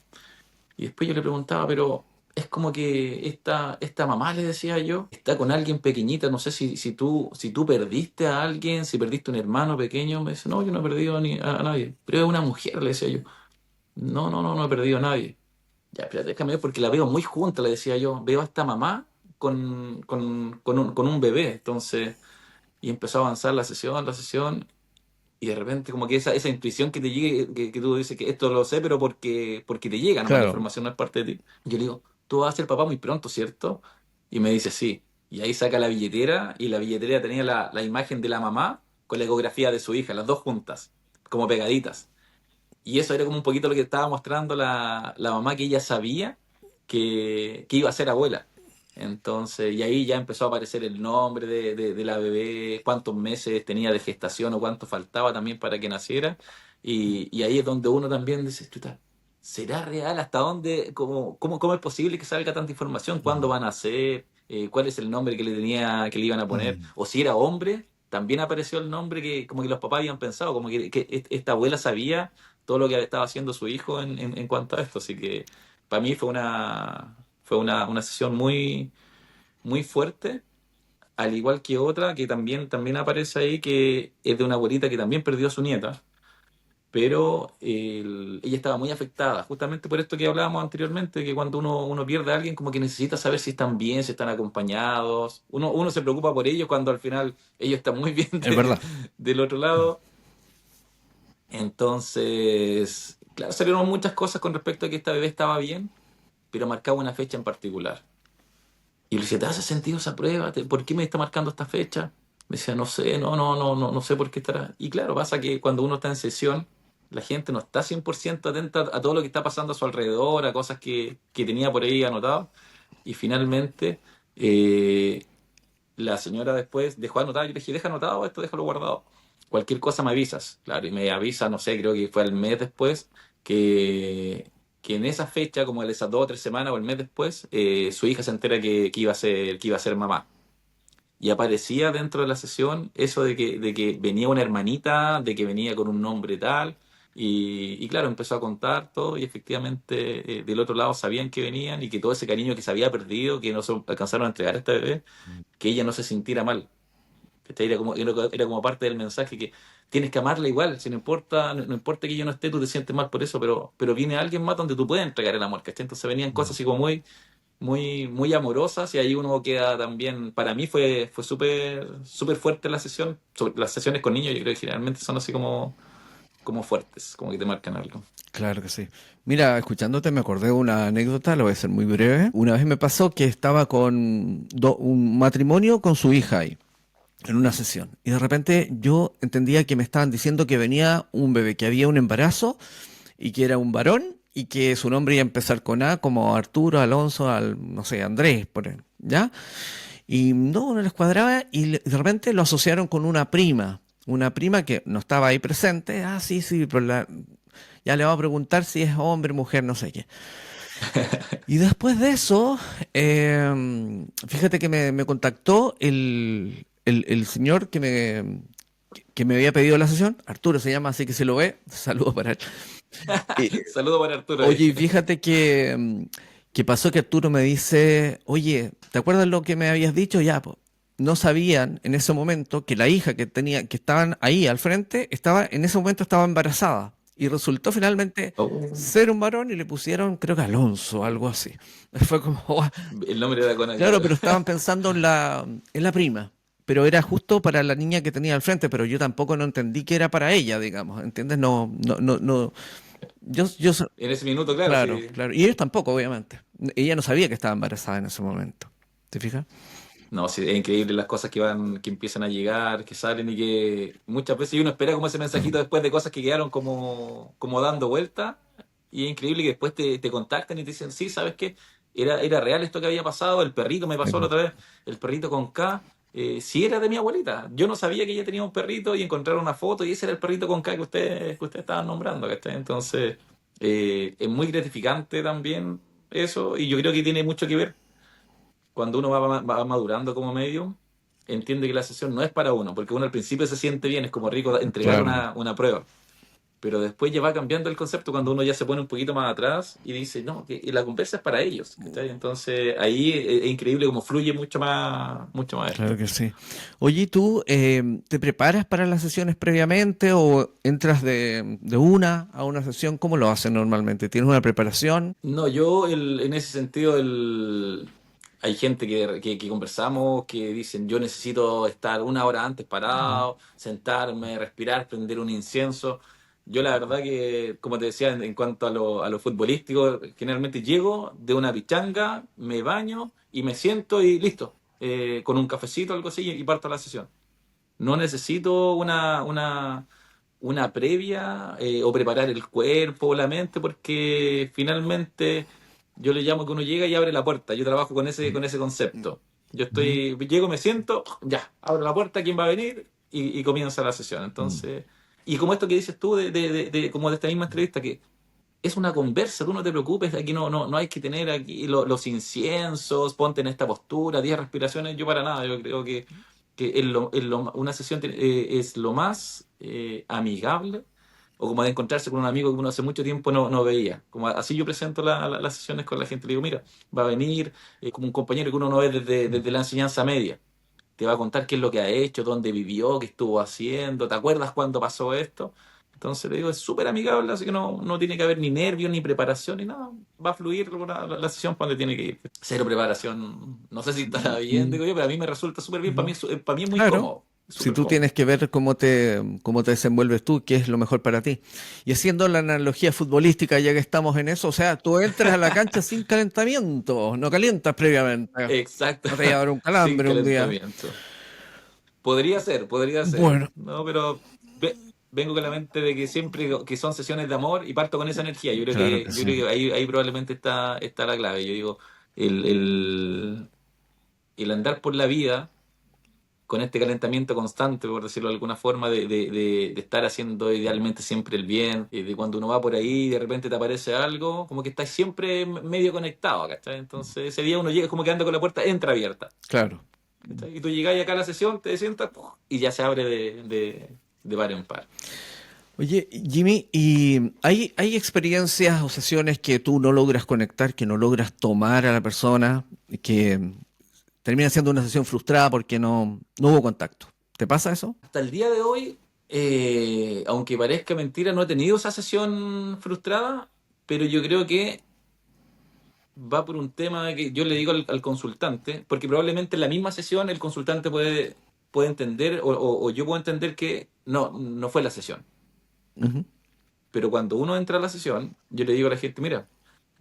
Y después yo le preguntaba, pero es como que esta mamá, le decía yo, está con alguien pequeñita, no sé si tú perdiste a alguien, si perdiste un hermano pequeño. Me dice, no, yo no he perdido a nadie, pero es una mujer, le decía yo. No, no, no he perdido a nadie. Ya, espérate, déjame ver porque la veo muy junta, le decía yo. Veo a esta mamá con un bebé, entonces, y empezó a avanzar la sesión, y de repente como que esa intuición que te llegue, que tú dices que esto lo sé, pero porque te llega nomás, la Claro. información no es parte de ti. Yo le digo, tú vas a ser papá muy pronto, ¿cierto? Y me dice, sí. Y ahí saca la billetera, y la billetera tenía la imagen de la mamá con la ecografía de su hija, las dos juntas, como pegaditas. Y eso era como un poquito lo que estaba mostrando la mamá, que ella sabía que iba a ser abuela. Entonces, y ahí ya empezó a aparecer el nombre de la bebé, cuántos meses tenía de gestación o cuánto faltaba también para que naciera. Y ahí es donde uno también dice, "Chuta, ¿será real? ¿Hasta dónde? ¿Cómo es posible que salga tanta información? ¿Cuándo Mm, van a nacer? ¿Cuál es el nombre que le iban a poner? mm. O si era hombre, también apareció el nombre que como que los papás habían pensado, como que esta abuela sabía todo lo que estaba haciendo su hijo en cuanto a esto. Así que para mí fue una sesión muy, muy fuerte, al igual que otra que también aparece ahí, que es de una abuelita que también perdió a su nieta, pero ella estaba muy afectada, justamente por esto que hablábamos anteriormente, que cuando uno pierde a alguien, como que necesita saber si están bien, si están acompañados. Uno se preocupa por ellos cuando al final ellos están muy bien Es verdad. del otro lado. Entonces, claro, salieron muchas cosas con respecto a que esta bebé estaba bien, pero marcaba una fecha en particular. Y le decía, ¿te hace sentido esa prueba? ¿Por qué me está marcando esta fecha? Me decía, no sé, no sé por qué estará. Y claro, pasa que cuando uno está en sesión, la gente no está 100% atenta a todo lo que está pasando a su alrededor, a cosas que tenía por ahí anotado. Y finalmente, eh, la señora después dejó anotado. Yo le dije, deja anotado esto, déjalo guardado. Cualquier cosa me avisas. Claro, y me avisa, no sé, creo que fue el mes después, que en esa fecha, como de esas 2 o 3 semanas o el mes después, su hija se entera que iba a ser mamá. Y aparecía dentro de la sesión eso de que venía una hermanita, de que venía con un nombre tal, y claro, empezó a contar todo, y efectivamente del otro lado sabían que venían y que todo ese cariño que se había perdido, que no se alcanzaron a entregar a esta bebé, que ella no se sintiera mal. ¿Cachai? Era como parte del mensaje que tienes que amarla igual, si no importa, no importa que yo no esté, tú te sientes mal por eso, pero viene alguien más donde tú puedes entregar el amor, ¿cachai? Entonces venían cosas así como muy, muy, muy amorosas, y ahí uno queda también, para mí fue súper súper fuerte la sesión. Las sesiones con niños yo creo que generalmente son así como fuertes, como que te marcan algo. Claro que sí. Mira, escuchándote me acordé de una anécdota, lo voy a hacer muy breve. Una vez me pasó que estaba con un matrimonio con su hija ahí, en una sesión. Y de repente yo entendía que me estaban diciendo que venía un bebé, que había un embarazo y que era un varón y que su nombre iba a empezar con A, como Arturo, Alonso, no sé, Andrés, ¿ya? Y no les cuadraba y de repente lo asociaron con una prima que no estaba ahí presente. Ah, sí, sí, pero ya le va a preguntar si es hombre, mujer, no sé qué. Y después de eso, fíjate que me contactó el señor que me había pedido la sesión. Arturo se llama, así que se lo ve. Saludos para él. Y, Saludo para Arturo ahí. oye, y fíjate que pasó que Arturo me dice, oye, ¿te acuerdas lo que me habías dicho? Ya, po. No sabían en ese momento que la hija que estaban ahí al frente, en ese momento estaba embarazada. Y resultó finalmente Oh, ser un varón y le pusieron, creo que Alonso, algo así. Fue como, "Guau". el nombre era con Claro, claro. pero estaban pensando en la prima. Pero era justo para la niña que tenía al frente, pero yo tampoco no entendí que era para ella, digamos, ¿entiendes? No, no, no, no. Yo, En ese minuto, claro, claro, sí. claro. Y ellos tampoco, obviamente. Ella no sabía que estaba embarazada en ese momento. ¿Te fijas? No, sí, es increíble las cosas que empiezan a llegar, que salen, y que muchas veces uno espera como ese mensajito después de cosas que quedaron como dando vuelta. Y es increíble que después te contactan y te dicen, sí, ¿sabes qué? Era real esto que había pasado, el perrito me pasó la otra vez, el perrito con K, sí era de mi abuelita. Yo no sabía que ella tenía un perrito, y encontraron una foto y ese era el perrito con K que ustedes estaban nombrando, ¿cachai? Entonces, es muy gratificante también eso, y yo creo que tiene mucho que ver cuando uno va madurando como medium, entiende que la sesión no es para uno, porque uno al principio se siente bien, es como rico entregar Claro. una prueba, pero después ya va cambiando el concepto cuando uno ya se pone un poquito más atrás y dice, no, que la conversa es para ellos, ¿cachai? Entonces ahí es increíble cómo fluye mucho más Claro esto. que sí. Oye, ¿y tú te preparas para las sesiones previamente o entras de una a una sesión? ¿Cómo lo haces normalmente? ¿Tienes una preparación? No, yo en ese sentido, hay gente que conversamos que dicen, yo necesito estar una hora antes parado, sentarme, respirar, prender un incienso. Yo la verdad que, como te decía, en cuanto a lo futbolístico, generalmente llego de una pichanga, me baño y me siento y listo, con un cafecito o algo así, y parto a la sesión. No necesito una previa, o preparar el cuerpo o la mente, porque finalmente yo le llamo que uno llega y abre la puerta. Yo trabajo con ese concepto. Ujú. Llego, me siento, ya, abro la puerta, ¿quién va a venir? Y comienza la sesión. Mm. Entonces, y como esto que dices tú, como de esta misma entrevista, que es una conversa, tú no te preocupes, aquí no hay que tener aquí los inciensos, ponte en esta postura, 10 respiraciones, yo para nada, yo creo que una sesión es lo más amigable, o como de encontrarse con un amigo que uno hace mucho tiempo no veía. Como así yo presento las sesiones con la gente. Le digo, mira, va a venir como un compañero que uno no ve desde la enseñanza media. Te va a contar qué es lo que ha hecho, dónde vivió, qué estuvo haciendo, ¿te acuerdas cuándo pasó esto? Entonces le digo, es súper amigable, así que no tiene que haber ni nervios, ni preparación, ni nada. Va a fluir la sesión para donde tiene que ir. Cero preparación. No sé si estará bien, digo yo, pero a mí me resulta súper bien. Para mí es muy Claro, cómodo. Es si súper tú cómodo. tienes que ver cómo te desenvuelves tú, qué es lo mejor para ti. Y haciendo la analogía futbolística, ya que estamos en eso, o sea, tú entras a la cancha sin calentamiento, no calientas previamente. Exacto. No te va a dar un Sin calambre un día. calentamiento. Podría ser. Bueno, No, pero vengo con la mente de que siempre que son sesiones de amor y parto con esa energía. claro que Yo sí. creo que ahí probablemente está la clave. Yo digo, el, el, el andar por la vida con este calentamiento constante, por decirlo de alguna forma, de estar haciendo idealmente siempre el bien, y de cuando uno va por ahí y de repente te aparece algo, como que estás siempre medio conectado, ¿cachai? Entonces ese día uno llega como que anda con la puerta entreabierta. Claro. ¿Cachai? Y tú llegás acá a la sesión, te sientas ¡puf! Y ya se abre de par en par. Oye, Jimmy, ¿y hay experiencias o sesiones que tú no logras conectar, que no logras tomar a la persona, que termina siendo una sesión frustrada porque no hubo contacto? ¿Te pasa eso? Hasta el día de hoy, aunque parezca mentira, no he tenido esa sesión frustrada, pero yo creo que va por un tema que yo le digo al consultante, porque probablemente en la misma sesión el consultante puede entender o yo puedo entender que no fue la sesión. Ujú. Pero cuando uno entra a la sesión, yo le digo a la gente, mira,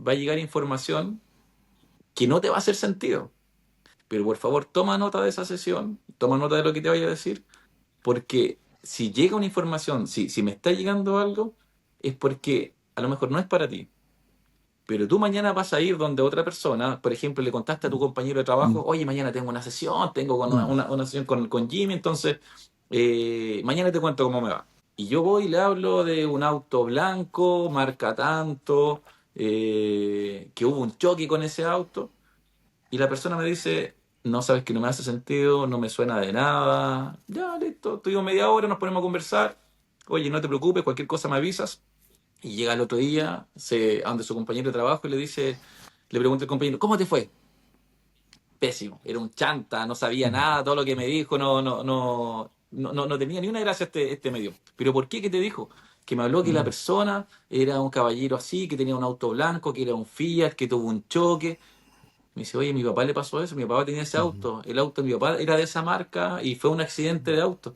va a llegar información que no te va a hacer sentido. Pero por favor, toma nota de esa sesión, toma nota de lo que te vaya a decir, porque si llega una información, si me está llegando algo, es porque a lo mejor no es para ti. Pero tú mañana vas a ir donde otra persona, por ejemplo, le contaste a tu compañero de trabajo, Mm, oye, mañana tengo una sesión, tengo mm, una sesión con Jimmy, entonces mañana te cuento cómo me va. Y yo voy y le hablo de un auto blanco, marca tanto, que hubo un choque con ese auto. Y la persona me dice, no sabes que no me hace sentido, no me suena de nada. Ya, listo, estoy media hora, nos ponemos a conversar. Oye, no te preocupes, cualquier cosa me avisas. Y llega el otro día, a donde su compañero de trabajo y le pregunta al compañero, ¿cómo te fue? Pésimo, era un chanta, no sabía mm, nada, todo lo que me dijo, no tenía ni una gracia este medio. ¿Pero por qué? ¿Qué te dijo? Que me habló que la mm, persona era un caballero así, que tenía un auto blanco, que era un Fiat, que tuvo un choque. Me dice, oye, a mi papá le pasó eso, mi papá tenía ese ujú. auto, el auto de mi papá era de esa marca y fue un accidente de auto.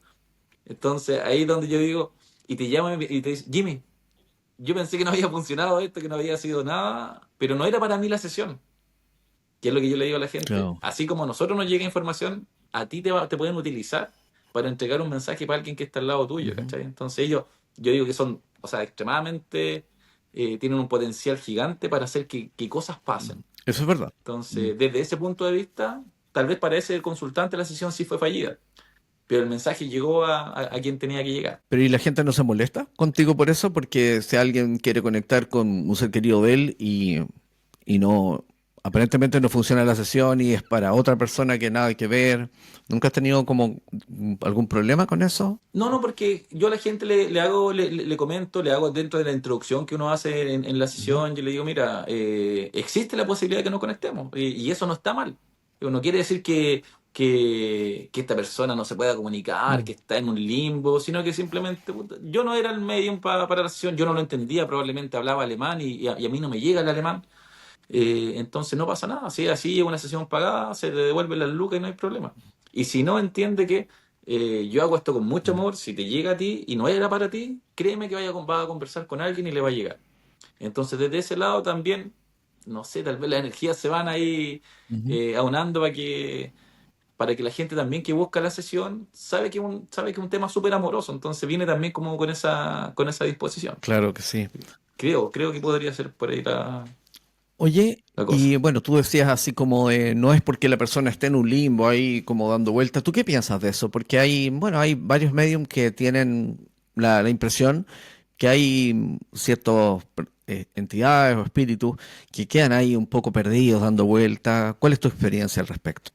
Entonces ahí es donde yo digo, y te llama y te dice, Jimmy, yo pensé que no había funcionado esto, que no había sido nada, pero no era para mí la sesión, que es lo que yo le digo a la gente. Claro. Así como a nosotros nos llega información, a ti te pueden utilizar para entregar un mensaje para alguien que está al lado tuyo, Ujú. ¿cachai? Entonces ellos, yo digo que son, o sea, extremadamente, tienen un potencial gigante para hacer que cosas pasen. Eso es verdad. Mm. Entonces, desde ese punto de vista, tal vez para ese consultante la sesión sí fue fallida, pero el mensaje llegó a quien tenía que llegar. Pero ¿y la gente no se molesta contigo por eso? Porque si alguien quiere conectar con un ser querido de él y no, aparentemente no funciona la sesión y es para otra persona que nada que ver. ¿Nunca has tenido como algún problema con eso? No, porque yo a la gente le hago, le comento, le hago dentro de la introducción que uno hace en la Ujú. sesión, yo le digo, mira, existe la posibilidad de que nos conectemos y eso no está mal. No quiere decir que esta persona no se pueda comunicar, Mm. que está en un limbo, sino que simplemente puta, yo no era el medium para la sesión, yo no lo entendía, probablemente hablaba alemán y a mí no me llega el alemán. Entonces no pasa nada, si así es una sesión pagada, se te devuelven las lucas y no hay problema. Y si no entiende que yo hago esto con mucho Mm. amor, si te llega a ti y no era para ti, créeme que va a conversar con alguien y le va a llegar. Entonces desde ese lado también, no sé, tal vez las energías se van ahí Ujú. aunando para que la gente también que busca la sesión sabe que es un tema súper amoroso, entonces viene también como con esa disposición. Claro que sí. Creo que podría ser por ahí Oye, la cosa. y bueno, tú decías así como no es porque la persona esté en un limbo ahí como dando vueltas. ¿Tú qué piensas de eso? Porque hay varios mediums que tienen la impresión que hay ciertas entidades o espíritus que quedan ahí un poco perdidos dando vueltas. ¿Cuál es tu experiencia al respecto?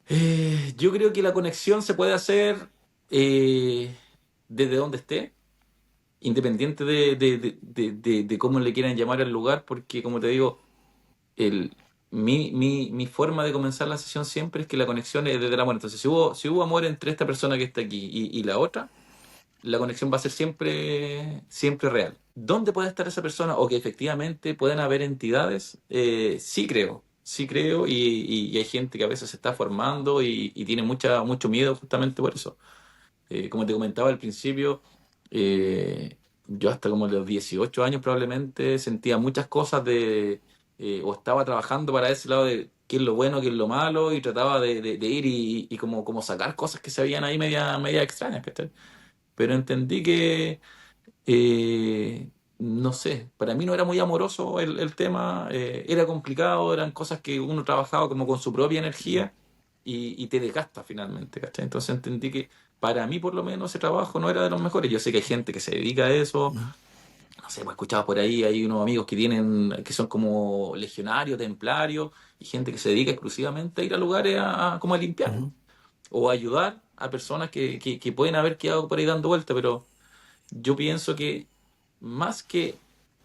Yo creo que la conexión se puede hacer desde donde esté. independiente de cómo le quieran llamar al lugar, porque como te digo, el, mi forma de comenzar la sesión siempre es que la conexión es desde el amor. Entonces, si hubo amor entre esta persona que está aquí y la otra, la conexión va a ser siempre, siempre real. ¿Dónde puede estar esa persona o que efectivamente pueden haber entidades? Sí creo y hay gente que a veces se está formando y tiene mucho miedo justamente por eso. Como te comentaba al principio, yo hasta como los 18 años probablemente sentía muchas cosas o estaba trabajando para ese lado de qué es lo bueno, qué es lo malo, y trataba de ir y como sacar cosas que se veían ahí media extrañas, ¿cachai? Pero entendí que, no sé, para mí no era muy amoroso el tema, era complicado, eran cosas que uno trabajaba como con su propia energía y te desgasta finalmente, ¿cachai? Entonces entendí que para mí por lo menos ese trabajo no era de los mejores. Yo sé que hay gente que se dedica a eso, no sé, pues escuchaba por ahí, hay unos amigos que son como legionarios, templarios, y gente que se dedica exclusivamente a ir a lugares como a limpiar Ujú. o a ayudar a personas que pueden haber quedado por ahí dando vuelta, pero yo pienso que más que,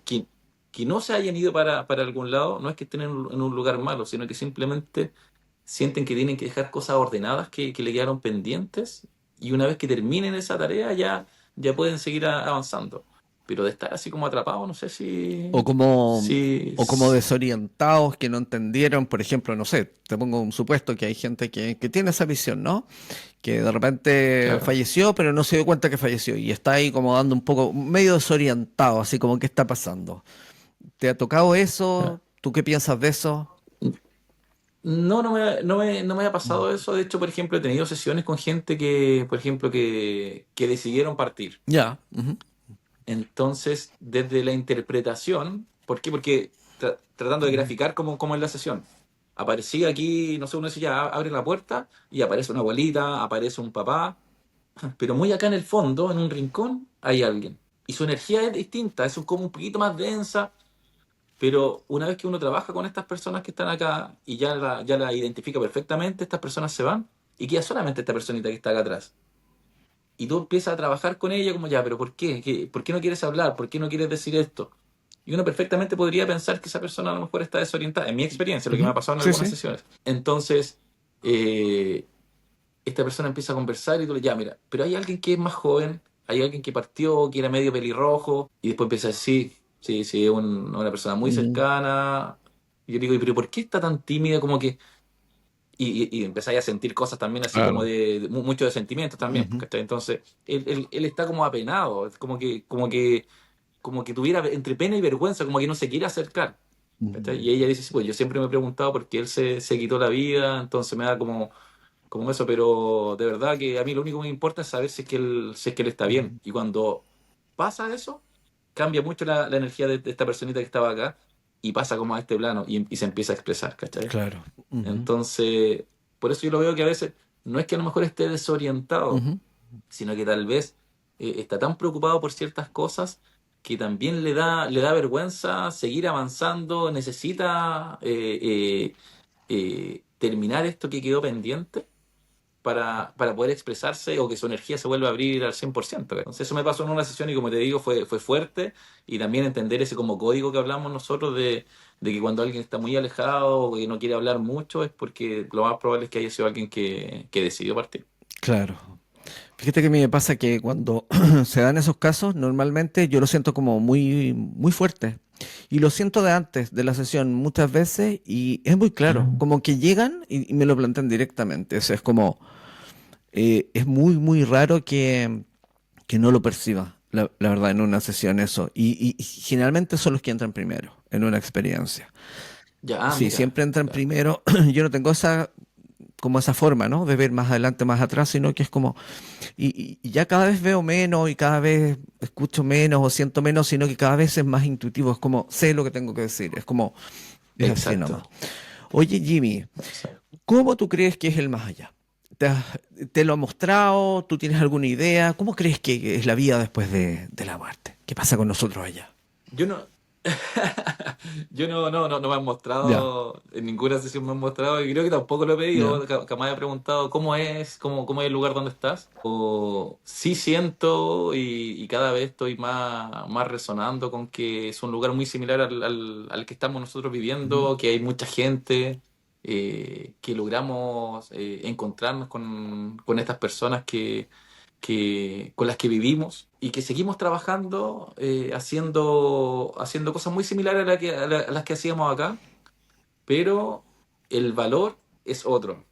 que no se hayan ido para algún lado, no es que estén en un lugar malo, sino que simplemente sienten que tienen que dejar cosas ordenadas que le quedaron pendientes y una vez que terminen esa tarea ya pueden seguir avanzando. Pero de estar así como atrapado, no sé O como, si, o como desorientados que no entendieron, por ejemplo, no sé, te pongo un supuesto que hay gente que tiene esa visión, ¿no? Que de repente claro. falleció, pero no se dio cuenta que falleció y está ahí como dando un poco, medio desorientado, así como qué está pasando. ¿Te ha tocado eso? ¿Tú qué piensas de eso? No, no me ha Mm. pasado eso. De hecho, por ejemplo, he tenido sesiones con gente que, por ejemplo, que decidieron partir. Ya. Ujú. Entonces, desde la interpretación, ¿por qué? Porque tratando de graficar cómo es la sesión. Aparecía aquí, no sé, uno dice ya, abre la puerta y aparece una abuelita, aparece un papá, pero muy acá en el fondo, en un rincón, hay alguien. Y su energía es distinta, es como un poquito más densa, pero una vez que uno trabaja con estas personas que están acá y ya la identifica perfectamente, estas personas se van y queda solamente esta personita que está acá atrás. Y tú empiezas a trabajar con ella como ya, pero ¿por qué? ¿Por qué no quieres hablar? ¿Por qué no quieres decir esto? Y uno perfectamente podría pensar que esa persona a lo mejor está desorientada. En mi experiencia, lo que me ha Ujú. pasado en Sí, algunas sí. sesiones. Entonces, eh, esta persona empieza a conversar y tú le ya, mira, pero hay alguien que es más joven, hay alguien que partió, que era medio pelirrojo, y después empieza a decir, sí, sí, es una persona muy Mm. cercana. Y yo digo, pero ¿por qué está tan tímida? Como que y empezáis a sentir cosas también así como Claro. mucho de sentimientos también, Ujú. ¿cachai? Entonces, él está como apenado, es como que tuviera entre pena y vergüenza, como que no se quiere acercar, ¿cachai? Mm. Y ella dice, sí, pues yo siempre me he preguntado por qué él se quitó la vida, entonces me da como eso, pero de verdad que a mí lo único que me importa es saber si es que él está bien. Ujú. Y cuando pasa eso, cambia mucho la energía de esta personita que estaba acá y pasa como a este plano y se empieza a expresar, ¿cachai? Claro. Ujú. Entonces, por eso yo lo veo que a veces no es que a lo mejor esté desorientado, Ujú. sino que tal vez está tan preocupado por ciertas cosas que también le da vergüenza seguir avanzando, necesita terminar esto que quedó pendiente para poder expresarse o que su energía se vuelva a abrir al 100%. Entonces eso me pasó en una sesión y como te digo fue fuerte y también entender ese como código que hablamos nosotros de que cuando alguien está muy alejado o que no quiere hablar mucho es porque lo más probable es que haya sido alguien que decidió partir. Claro. Fíjate que a mí me pasa que cuando se dan esos casos, normalmente yo lo siento como muy, muy fuerte. Y lo siento de antes de la sesión muchas veces y es muy claro, como que llegan y me lo plantean directamente. O sea, es como, es muy, muy raro que no lo perciba, la verdad, en una sesión eso. Y generalmente son los que entran primero en una experiencia. Ya, Sí, mira, siempre entran ya, primero. Yo no tengo esa, como esa forma, ¿no? De ver más adelante, más atrás, sino que es como, y ya cada vez veo menos y cada vez escucho menos o siento menos, sino que cada vez es más intuitivo, es como, sé lo que tengo que decir, es como, es así nomás. exacto. Oye, Jimmy, Exacto. ¿cómo tú crees que es el más allá? ¿Te lo ha mostrado? ¿Tú tienes alguna idea? ¿Cómo crees que es la vida después de la muerte? ¿Qué pasa con nosotros allá? Yo no. Yo no me han Ya, mostrado, en ninguna sesión me han mostrado, y creo que tampoco lo he ya. pedido, jamás he preguntado cómo es el lugar donde estás. O sí siento y cada vez estoy más resonando con que es un lugar muy similar al que estamos nosotros Ujú. viviendo, que hay mucha gente, que logramos encontrarnos con estas personas con las que vivimos y que seguimos trabajando, haciendo cosas muy similares a las que hacíamos acá, pero el valor es otro.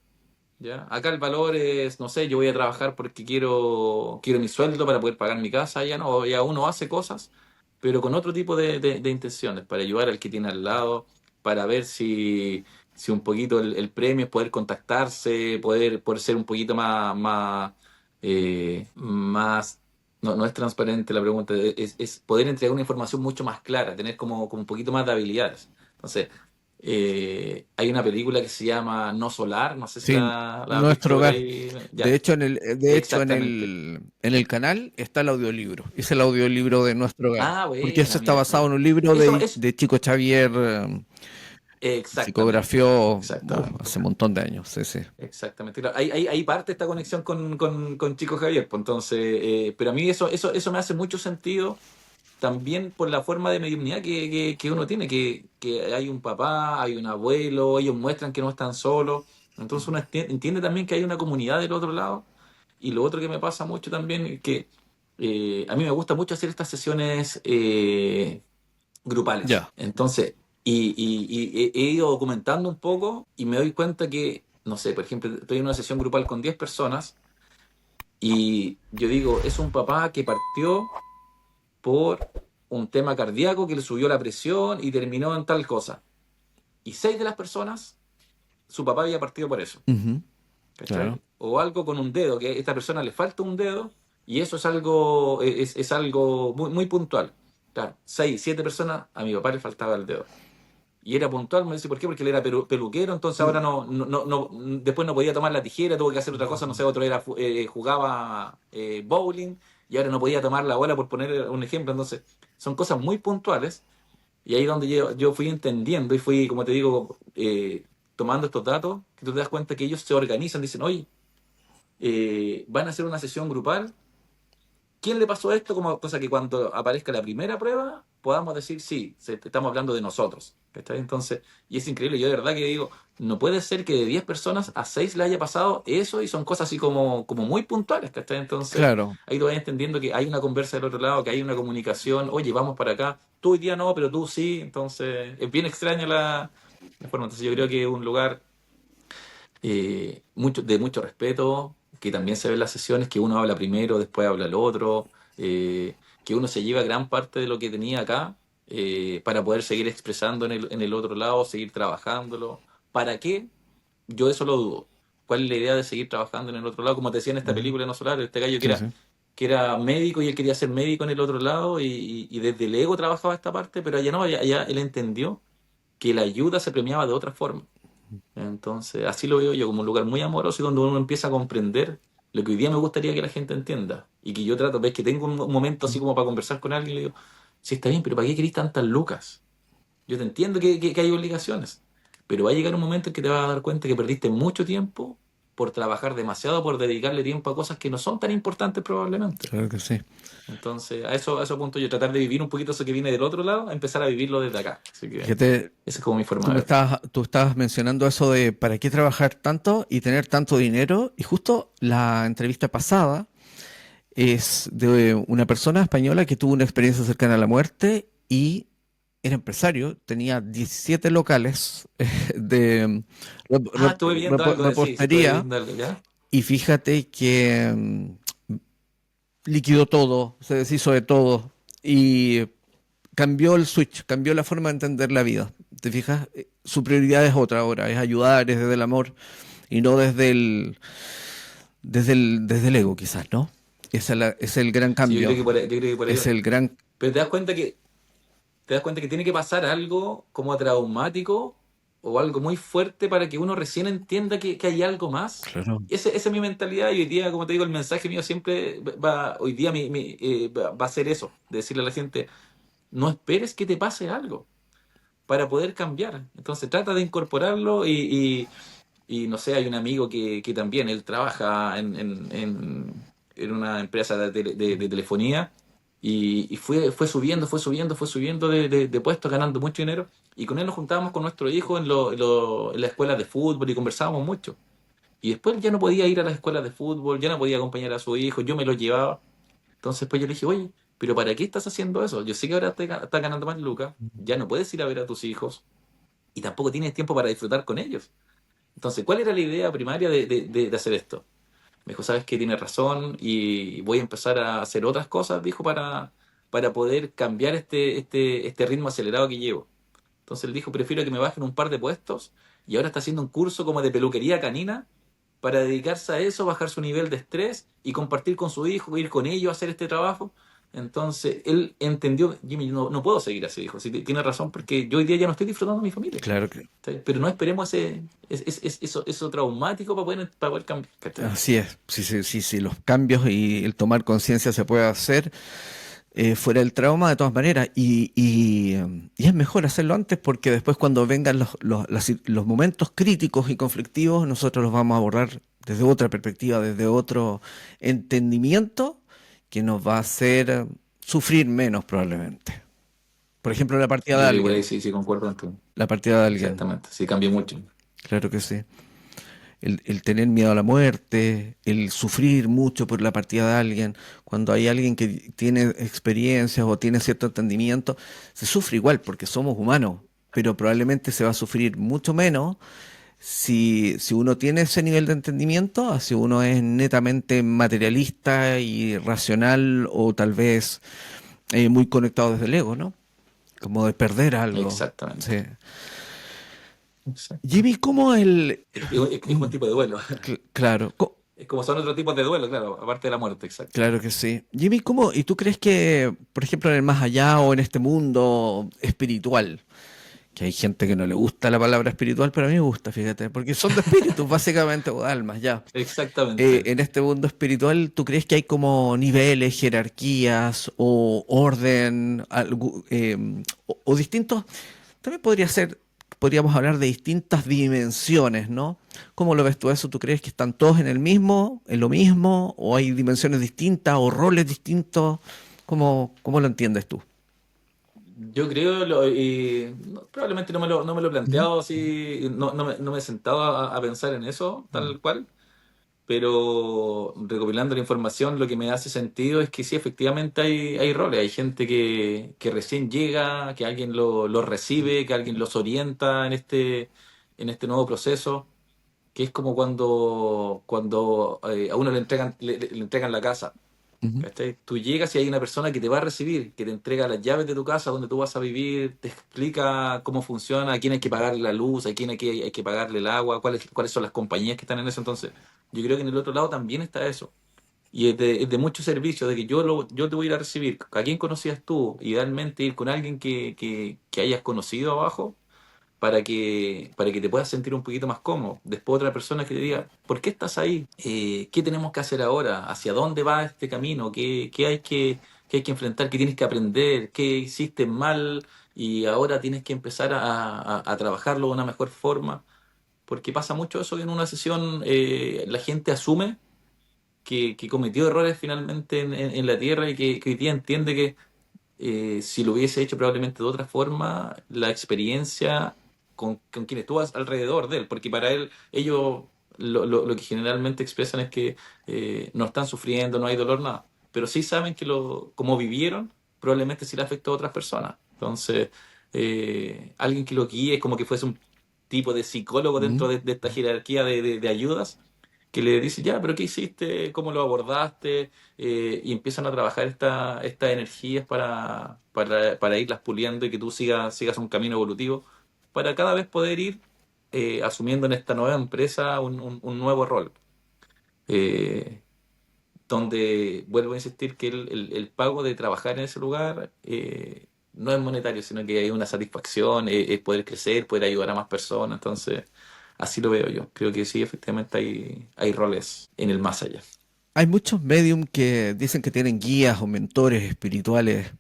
¿Ya? Acá el valor es, no sé, yo voy a trabajar porque quiero mi sueldo para poder pagar mi casa, ya no, ya uno hace cosas, pero con otro tipo de intenciones, para ayudar al que tiene al lado, para ver si un poquito el premio es poder contactarse, poder ser un poquito más, no es transparente la pregunta, es poder entregar una información mucho más clara, tener como un poquito más de habilidades. Entonces, hay una película que se llama No Solar, no sé si Sí, la has visto nuestro por hogar. ahí. De Ya, hecho, exactamente. en el canal está el audiolibro. Es el audiolibro de Nuestro Hogar. Ah, Porque eso buena, está mira, basado en mira. un libro Eso es de Chico Xavier, exactamente, psicografió exactamente, hace un montón de años. Sí, sí. exactamente. Claro, ahí parte esta conexión con Chico Javier, pues entonces, pero a mí eso me hace mucho sentido también por la forma de mediunidad que uno tiene, que hay un papá, hay un abuelo, ellos muestran que no están solos, entonces uno entiende también que hay una comunidad del otro lado. Y lo otro que me pasa mucho también es que a mí me gusta mucho hacer estas sesiones grupales. Ya. Entonces, he ido documentando un poco y me doy cuenta que, no sé, por ejemplo, estoy en una sesión grupal con 10 personas y yo digo, es un papá que partió por un tema cardíaco que le subió la presión y terminó en tal cosa. Y 6 de las personas, su papá había partido por eso. Ujú. Claro. ¿Cachai? O algo con un dedo, que a esta persona le falta un dedo y eso es algo muy puntual. Claro, 6, 7 personas, a mi papá le faltaba el dedo. Y era puntual, me dice, ¿por qué? Porque él era peluquero, entonces ahora después no podía tomar la tijera, tuvo que hacer otra cosa, no sé, otro jugaba bowling y ahora no podía tomar la bola, por poner un ejemplo. Entonces, son cosas muy puntuales y ahí donde yo fui entendiendo y fui, como te digo, tomando estos datos, que tú te das cuenta que ellos se organizan, dicen, oye, van a hacer una sesión grupal. ¿Quién le pasó esto? Como cosa que cuando aparezca la primera prueba podamos decir, sí, estamos hablando de nosotros. ¿Cachai? Entonces, y es increíble, yo de verdad que digo, no puede ser que de 10 personas a 6 le haya pasado eso y son cosas así como muy puntuales. ¿Cachai? Entonces, Claro. ahí tú vas entendiendo que hay una conversa del otro lado, que hay una comunicación, oye, vamos para acá, tú hoy día no, pero tú sí. Entonces, es bien extraña la forma. Entonces, yo creo que es un lugar de mucho respeto, que también se ve en las sesiones, que uno habla primero, después habla el otro, que uno se lleva gran parte de lo que tenía acá para poder seguir expresando en el otro lado, seguir trabajándolo. ¿Para qué? Yo eso lo dudo. ¿Cuál es la idea de seguir trabajando en el otro lado? Como te decía en esta Ujú. película No Solar, este gallo Sí, sí. que era médico y él quería ser médico en el otro lado y desde el ego trabajaba esta parte, pero allá no, allá él entendió que la ayuda se premiaba de otra forma. Entonces, así lo veo yo, como un lugar muy amoroso y donde uno empieza a comprender lo que hoy día me gustaría que la gente entienda. Y que yo trato, ves que tengo un momento así como para conversar con alguien y le digo, sí está bien, pero ¿para qué querés tantas lucas? Yo te entiendo que hay obligaciones, pero va a llegar un momento en que te vas a dar cuenta que perdiste mucho tiempo por trabajar demasiado, por dedicarle tiempo a cosas que no son tan importantes probablemente. Claro que sí. Entonces, a eso apunto yo, tratar de vivir un poquito eso que viene del otro lado, empezar a vivirlo desde acá. Así que Fíjate, esa es como mi forma de verlo. tú estabas mencionando eso de para qué trabajar tanto y tener tanto dinero. Y justo la entrevista pasada es de una persona española que tuvo una experiencia cercana a la muerte y era empresario, tenía 17 locales de Estuve viendo algo de sí, estuve repostería viendo algo, ¿ya? y fíjate que liquidó todo, se deshizo de todo y cambió el switch, cambió la forma de entender la vida. ¿Te fijas? Su prioridad es otra ahora, es ayudar, es desde el amor y no desde el ego quizás, ¿no? Es el gran Sí, cambio, yo creo que por ahí es va. el gran... Pero te das cuenta que tiene que pasar algo como traumático o algo muy fuerte para que uno recién entienda que hay algo más. Claro. Esa es mi mentalidad y hoy día, como te digo, el mensaje mío siempre hoy día va a ser eso, de decirle a la gente, no esperes que te pase algo para poder cambiar. Entonces trata de incorporarlo y no sé, hay un amigo que también, él trabaja en una empresa de telefonía y fue subiendo de puestos, ganando mucho dinero. Y con él nos juntábamos con nuestro hijo en las escuelas de fútbol y conversábamos mucho. Y después ya no podía ir a las escuelas de fútbol, ya no podía acompañar a su hijo, yo me lo llevaba. Entonces pues yo le dije, oye, pero ¿para qué estás haciendo eso? Yo sé que ahora estás ganando más lucas, ya no puedes ir a ver a tus hijos y tampoco tienes tiempo para disfrutar con ellos. Entonces, ¿cuál era la idea primaria de hacer esto? Me dijo, sabes que tienes razón y voy a empezar a hacer otras cosas, dijo, para poder cambiar este ritmo acelerado que llevo. Entonces él dijo, prefiero que me bajen un par de puestos y ahora está haciendo un curso como de peluquería canina para dedicarse a eso, bajar su nivel de estrés y compartir con su hijo, ir con ellos a hacer este trabajo. Entonces él entendió, Jimmy, no puedo seguir así, dijo, sí, tiene razón porque yo hoy día ya no estoy disfrutando de mi familia. Claro que ¿Cachai? Pero no esperemos eso traumático para poder cambiar. ¿Cachai? así es. Sí, sí, sí, sí, los cambios y el tomar conciencia se puede hacer fuera del trauma de todas maneras. Y es mejor hacerlo antes porque después cuando vengan los momentos críticos y conflictivos, nosotros los vamos a abordar desde otra perspectiva, desde otro entendimiento que nos va a hacer sufrir menos probablemente. Por ejemplo, la partida de Yo igual ahí alguien. sí concuerdo contigo. La partida de alguien. Exactamente, sí cambió mucho. Claro que sí. El tener miedo a la muerte, el sufrir mucho por la partida de alguien, cuando hay alguien que tiene experiencias o tiene cierto entendimiento, se sufre igual porque somos humanos, pero probablemente se va a sufrir mucho menos si uno tiene ese nivel de entendimiento, a si uno es netamente materialista y racional o tal vez muy conectado desde el ego, ¿no? Como de perder algo. Exactamente. Sí. Exacto. Jimmy, ¿cómo el... Es un tipo de duelo. Claro, Es como son otros tipos de duelo, claro, aparte de la muerte, exacto. claro que sí. Jimmy, ¿cómo? ¿Y tú crees que, por ejemplo, en el más allá o en este mundo espiritual, que hay gente que no le gusta la palabra espiritual, pero a mí me gusta, fíjate, porque son de espíritus, básicamente, o de almas, ya. Exactamente. En este mundo espiritual, ¿tú crees que hay como niveles, jerarquías o orden, o distintos? También podría ser, podríamos hablar de distintas dimensiones, ¿no? ¿Cómo lo ves tú eso? ¿Tú crees que están todos en el mismo, en lo mismo, o hay dimensiones distintas o roles distintos? ¿Cómo lo entiendes tú? Yo creo, probablemente no me lo he Ujú. planteado así, no me he sentado a pensar en eso, tal cual, pero recopilando la información, lo que me hace sentido es que sí, efectivamente hay roles, hay gente que recién llega, que alguien lo recibe, que alguien los orienta en este nuevo proceso, que es como cuando a uno le entregan la casa. Ujú. ¿Cachai? Tú llegas y hay una persona que te va a recibir, que te entrega las llaves de tu casa donde tú vas a vivir, te explica cómo funciona, a quién hay que pagarle la luz, a quién hay que pagarle el agua, cuáles son las compañías que están en eso. Entonces, yo creo que en el otro lado también está eso. Y es de mucho servicio, de que yo te voy a ir a recibir. ¿A quién conocías tú? Idealmente ir con alguien que hayas conocido abajo para que te puedas sentir un poquito más cómodo. Después otra persona que te diga, ¿por qué estás ahí? ¿Qué tenemos que hacer ahora? ¿Hacia dónde va este camino? ¿Qué hay que enfrentar? ¿Qué tienes que aprender? ¿Qué hiciste mal? Y ahora tienes que empezar a trabajarlo de una mejor forma. Porque pasa mucho eso que en una sesión la gente asume que cometió errores finalmente en la Tierra y que hoy día entiende que si lo hubiese hecho probablemente de otra forma, la experiencia con quien estuvo alrededor de él, porque para él, ellos lo que generalmente expresan es que no están sufriendo, no hay dolor, nada, pero sí saben que como vivieron, probablemente sí le afectó a otras personas. Entonces, alguien que lo guíe, como que fuese un tipo de psicólogo dentro Mm. de esta jerarquía de ayudas, que le dice, ya, pero ¿qué hiciste? ¿Cómo lo abordaste? Y empiezan a trabajar estas energías para irlas puliendo y que tú sigas un camino evolutivo para cada vez poder ir asumiendo en esta nueva empresa un nuevo rol. Eh, Donde vuelvo a insistir que el pago de trabajar en ese lugar no es monetario, sino que hay una satisfacción, es poder crecer, poder ayudar a más personas. Entonces, así lo veo yo. Creo que sí, efectivamente hay roles en el más allá. Hay muchos medium que dicen que tienen guías o mentores espirituales.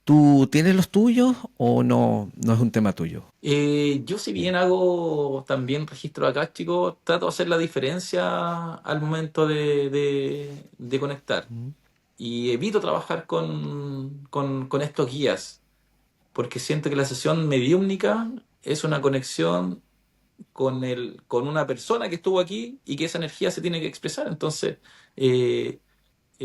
¿Tú tienes los tuyos o no es un tema tuyo? Yo si bien hago también registro acástico, trato de hacer la diferencia al momento de conectar. Ujú. Y evito trabajar con estos guías, porque siento que la sesión mediúmnica es una conexión con una persona que estuvo aquí y que esa energía se tiene que expresar. Entonces, eh,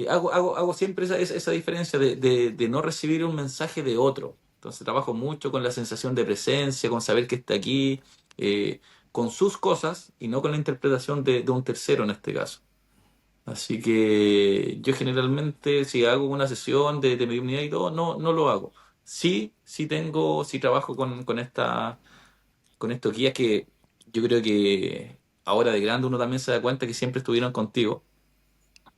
hago siempre esa diferencia de no recibir un mensaje de otro. Entonces trabajo mucho con la sensación de presencia, con saber que está aquí, eh, con sus cosas y no con la interpretación de un tercero en este caso. Así que yo generalmente si hago una sesión de mediunidad y todo, no lo hago. Sí trabajo con estos guías que yo creo que ahora de grande uno también se da cuenta que siempre estuvieron contigo,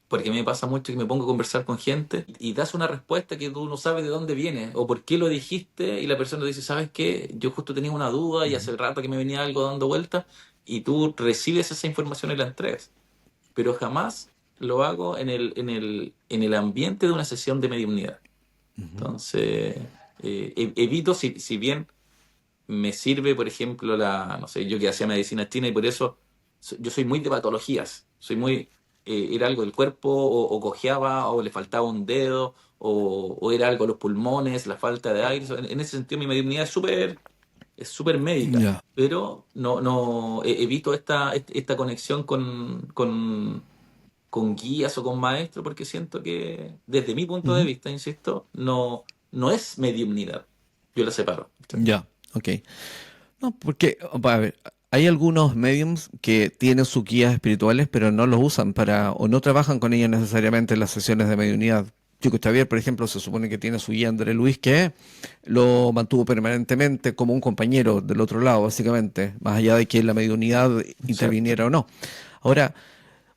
porque me pasa mucho que me pongo a conversar con gente y das una respuesta que tú no sabes de dónde viene o por qué lo dijiste y la persona te dice, ¿sabes qué? Yo justo tenía una duda y hace Ujú. el rato que me venía algo dando vueltas y tú recibes esa información y la entregas. Pero jamás lo hago en el ambiente de una sesión de mediunidad. Ujú. Entonces, evito, si bien me sirve, por ejemplo, no sé, yo que hacía medicina china y por eso yo soy muy de patologías, soy muy, era algo del cuerpo o cojeaba o le faltaba un dedo o era algo de los pulmones, la falta de aire. En ese sentido mi mediunidad es súper médica, Ya. pero no evito esta conexión con guías o con maestros porque siento que desde mi punto de Ujú. vista, insisto, no es mediunidad. Yo la separo. Ya, ok. No, porque, a ver, hay algunos mediums que tienen sus guías espirituales, pero no los usan o no trabajan con ellos necesariamente en las sesiones de mediunidad. Chico Xavier, por ejemplo, se supone que tiene su guía André Luis, que lo mantuvo permanentemente como un compañero del otro lado, básicamente, más allá de que la mediunidad Exacto. interviniera o no. Ahora,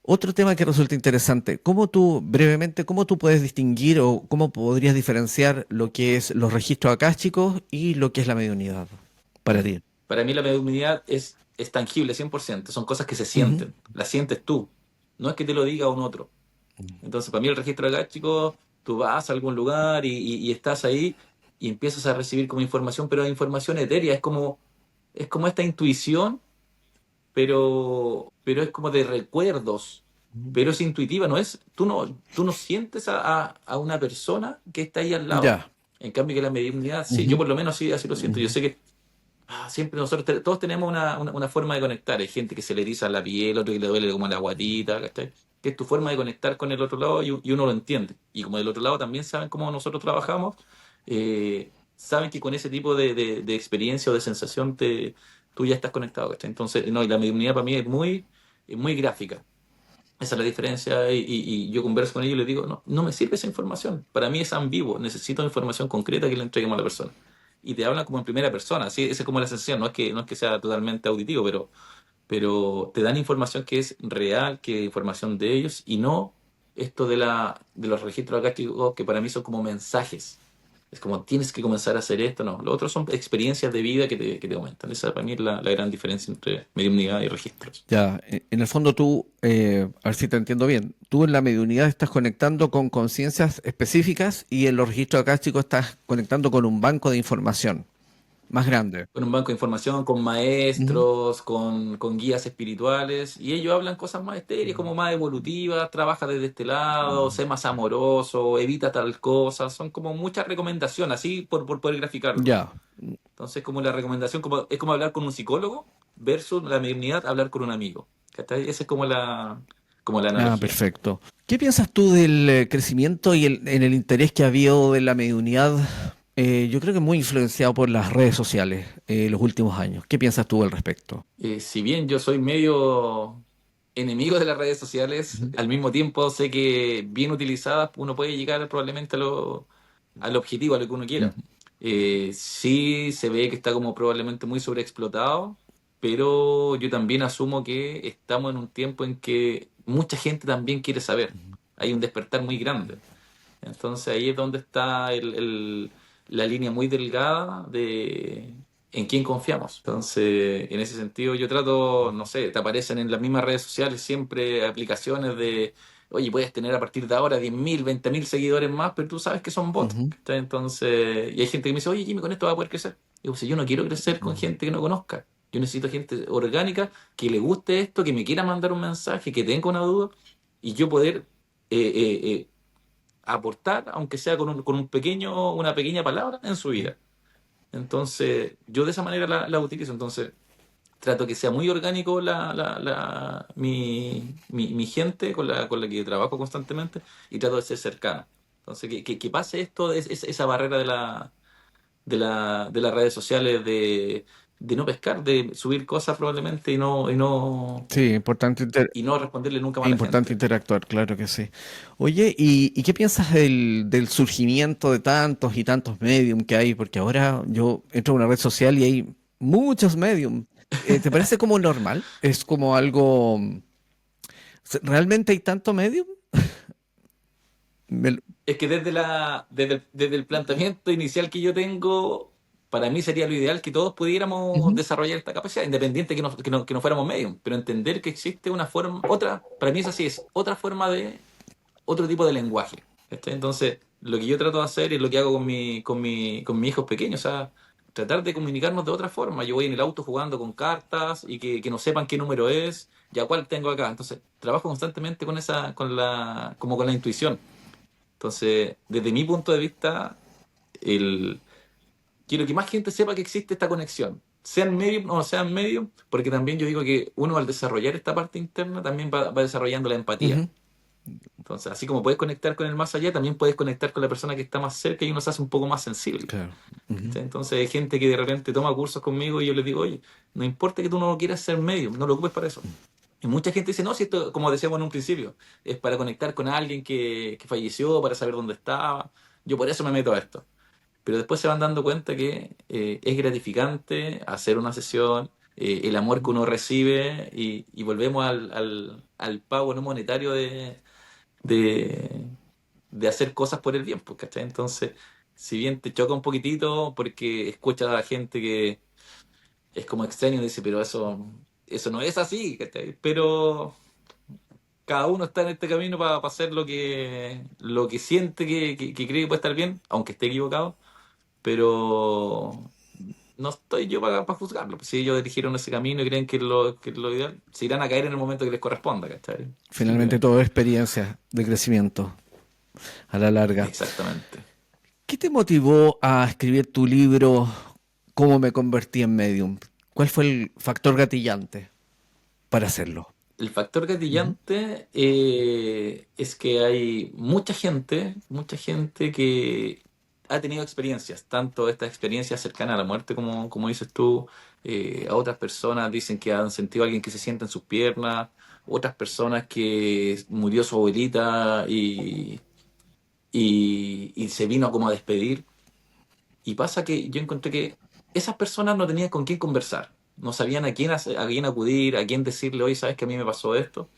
otro tema que resulta interesante, brevemente, cómo tú puedes distinguir o cómo podrías diferenciar lo que es los registros akáshicos y lo que es la mediunidad para ti? Para mí la mediunidad es tangible, 100%. Son cosas que se Ujú. sienten, las sientes tú. No es que te lo diga un otro. Entonces, para mí el registro akáshico, tú vas a algún lugar y estás ahí y empiezas a recibir como información, pero es información etérea, es como esta intuición, pero es como de recuerdos, pero es intuitiva, tú no sientes a una persona que está ahí al lado. Ya. En cambio que la mediunidad, sí, yo Ujú. por lo menos así lo siento. Yo Ujú. sé que siempre nosotros todos tenemos una forma de conectar. Hay gente que se le eriza la piel, otro que le duele como la guatita, ¿cachai? Que es tu forma de conectar con el otro lado y uno lo entiende. Y como del otro lado también saben cómo nosotros trabajamos, saben que con ese tipo de experiencia o de sensación tú ya estás conectado, ¿cachai? Entonces, no, y la mediunidad para mí es muy gráfica. Esa es la diferencia y yo converso con ellos y les digo, no me sirve esa información. Para mí es ambiguo, necesito información concreta que le entreguemos a la persona. Y te hablan como en primera persona, ¿sí? Esa es como la sensación, no es que sea totalmente auditivo, pero te dan información que es real, que es información de ellos y no esto de los registros acásticos que para mí son como mensajes. Es como tienes que comenzar a hacer esto, no. Los otros son experiencias de vida que te aumentan. Esa para mí es la gran diferencia entre mediunidad y registros. Ya, en el fondo tú, a ver si te entiendo bien, tú en la mediunidad estás conectando con conciencias específicas y en los registros akáshicos estás conectando con un banco de información más grande. Con un banco de información, con Ujú. maestros, con guías espirituales, y ellos hablan cosas más etéreas, como más evolutivas, trabaja desde este lado, sé más amoroso, evita tal cosa, son como muchas recomendaciones, así por poder graficarlo. Ya. Entonces, como la recomendación, es como hablar con un psicólogo versus la mediunidad, hablar con un amigo. ¿Cachai? Esa es como la Ah, analogía. perfecto. ¿Qué piensas tú del crecimiento y en el interés que ha habido de la mediunidad? Yo creo que muy influenciado por las redes sociales los últimos años. ¿Qué piensas tú al respecto? Si bien yo soy medio enemigo de las redes sociales, Ujú. al mismo tiempo sé que bien utilizadas uno puede llegar probablemente al objetivo, a lo que uno quiera. Ujú. Sí se ve que está como probablemente muy sobreexplotado, pero yo también asumo que estamos en un tiempo en que mucha gente también quiere saber. Hay un despertar muy grande. Entonces ahí es donde está la línea muy delgada de en quién confiamos. Entonces, en ese sentido, yo trato, no sé, te aparecen en las mismas redes sociales siempre aplicaciones oye, puedes tener a partir de ahora 10.000, 20.000 seguidores más, pero tú sabes que son bots. Ujú. ¿Cachai? Entonces, y hay gente que me dice, oye, Jimmy, con esto va a poder crecer. Digo, si yo no quiero crecer con gente que no conozca, yo necesito gente orgánica que le guste esto, que me quiera mandar un mensaje, que tenga una duda, y yo poder aportar, aunque sea con un pequeño, una pequeña palabra en su vida. Entonces, yo de esa manera la utilizo. Entonces, trato que sea muy orgánico mi gente con la que trabajo constantemente y trato de ser cercano. Entonces, que pase esto, esa barrera de las redes sociales de no pescar, de subir cosas probablemente Sí, importante, y no responderle nunca más es a la importante gente. interactuar, claro que sí. Oye, ¿y qué piensas del surgimiento de tantos y tantos medium que hay? Porque ahora yo entro a una red social y hay muchos medium. ¿Te parece como normal? ¿Es como algo... ¿Realmente hay tanto medium? Me- Es que desde el planteamiento inicial que yo tengo, para mí sería lo ideal que todos pudiéramos Ujú. desarrollar esta capacidad, independiente que no fuéramos medium, pero entender que existe una forma, para mí es así, es otra forma otro tipo de lenguaje. ¿Cachai? Entonces, lo que yo trato de hacer es lo que hago con mis hijos pequeños, o sea, tratar de comunicarnos de otra forma. Yo voy en el auto jugando con cartas y que no sepan qué número es, ya cuál tengo acá. Entonces, trabajo constantemente con la intuición. Entonces, desde mi punto de vista, el, quiero que más gente sepa que existe esta conexión. Sean medium o no sean medium, porque también yo digo que uno al desarrollar esta parte interna también va desarrollando la empatía. Ujú. Entonces, así como puedes conectar con el más allá, también puedes conectar con la persona que está más cerca y uno se hace un poco más sensible. Claro. Ujú. ¿Cachai? Entonces, hay gente que de repente toma cursos conmigo y yo les digo, oye, no importa que tú no quieras ser medium, no lo ocupes para eso. Y mucha gente dice, no, si esto, como decíamos en un principio, es para conectar con alguien que falleció, para saber dónde estaba. Yo por eso me meto a esto. Pero después se van dando cuenta que es gratificante hacer una sesión, el amor que uno recibe y volvemos al pago no monetario de, de hacer cosas por el bien, pues, ¿cachai? Entonces, si bien te choca un poquitito porque escuchas a la gente que es como extraño y dice, pero eso no es así, ¿cachai? Pero cada uno está en este camino para hacer lo que siente que cree que puede estar bien, aunque esté equivocado, pero no estoy yo para juzgarlo. Pues si ellos eligieron ese camino y creen que es lo ideal, se irán a caer en el momento que les corresponda, ¿cachai? Así Finalmente que, todo es experiencia de crecimiento a la larga. exactamente. ¿Qué te motivó a escribir tu libro ¿Cómo me convertí en medium? ¿Cuál fue el factor gatillante para hacerlo? El factor Ujú. gatillante es que hay mucha gente que ha tenido experiencias, tanto estas experiencias cercanas a la muerte, como dices tú, a otras personas dicen que han sentido a alguien que se sienta en sus piernas, otras personas que murió su abuelita y se vino como a despedir. Y pasa que yo encontré que esas personas no tenían con quién conversar, no sabían a quién acudir, a quién decirle, oye, ¿sabes que a mí me pasó esto?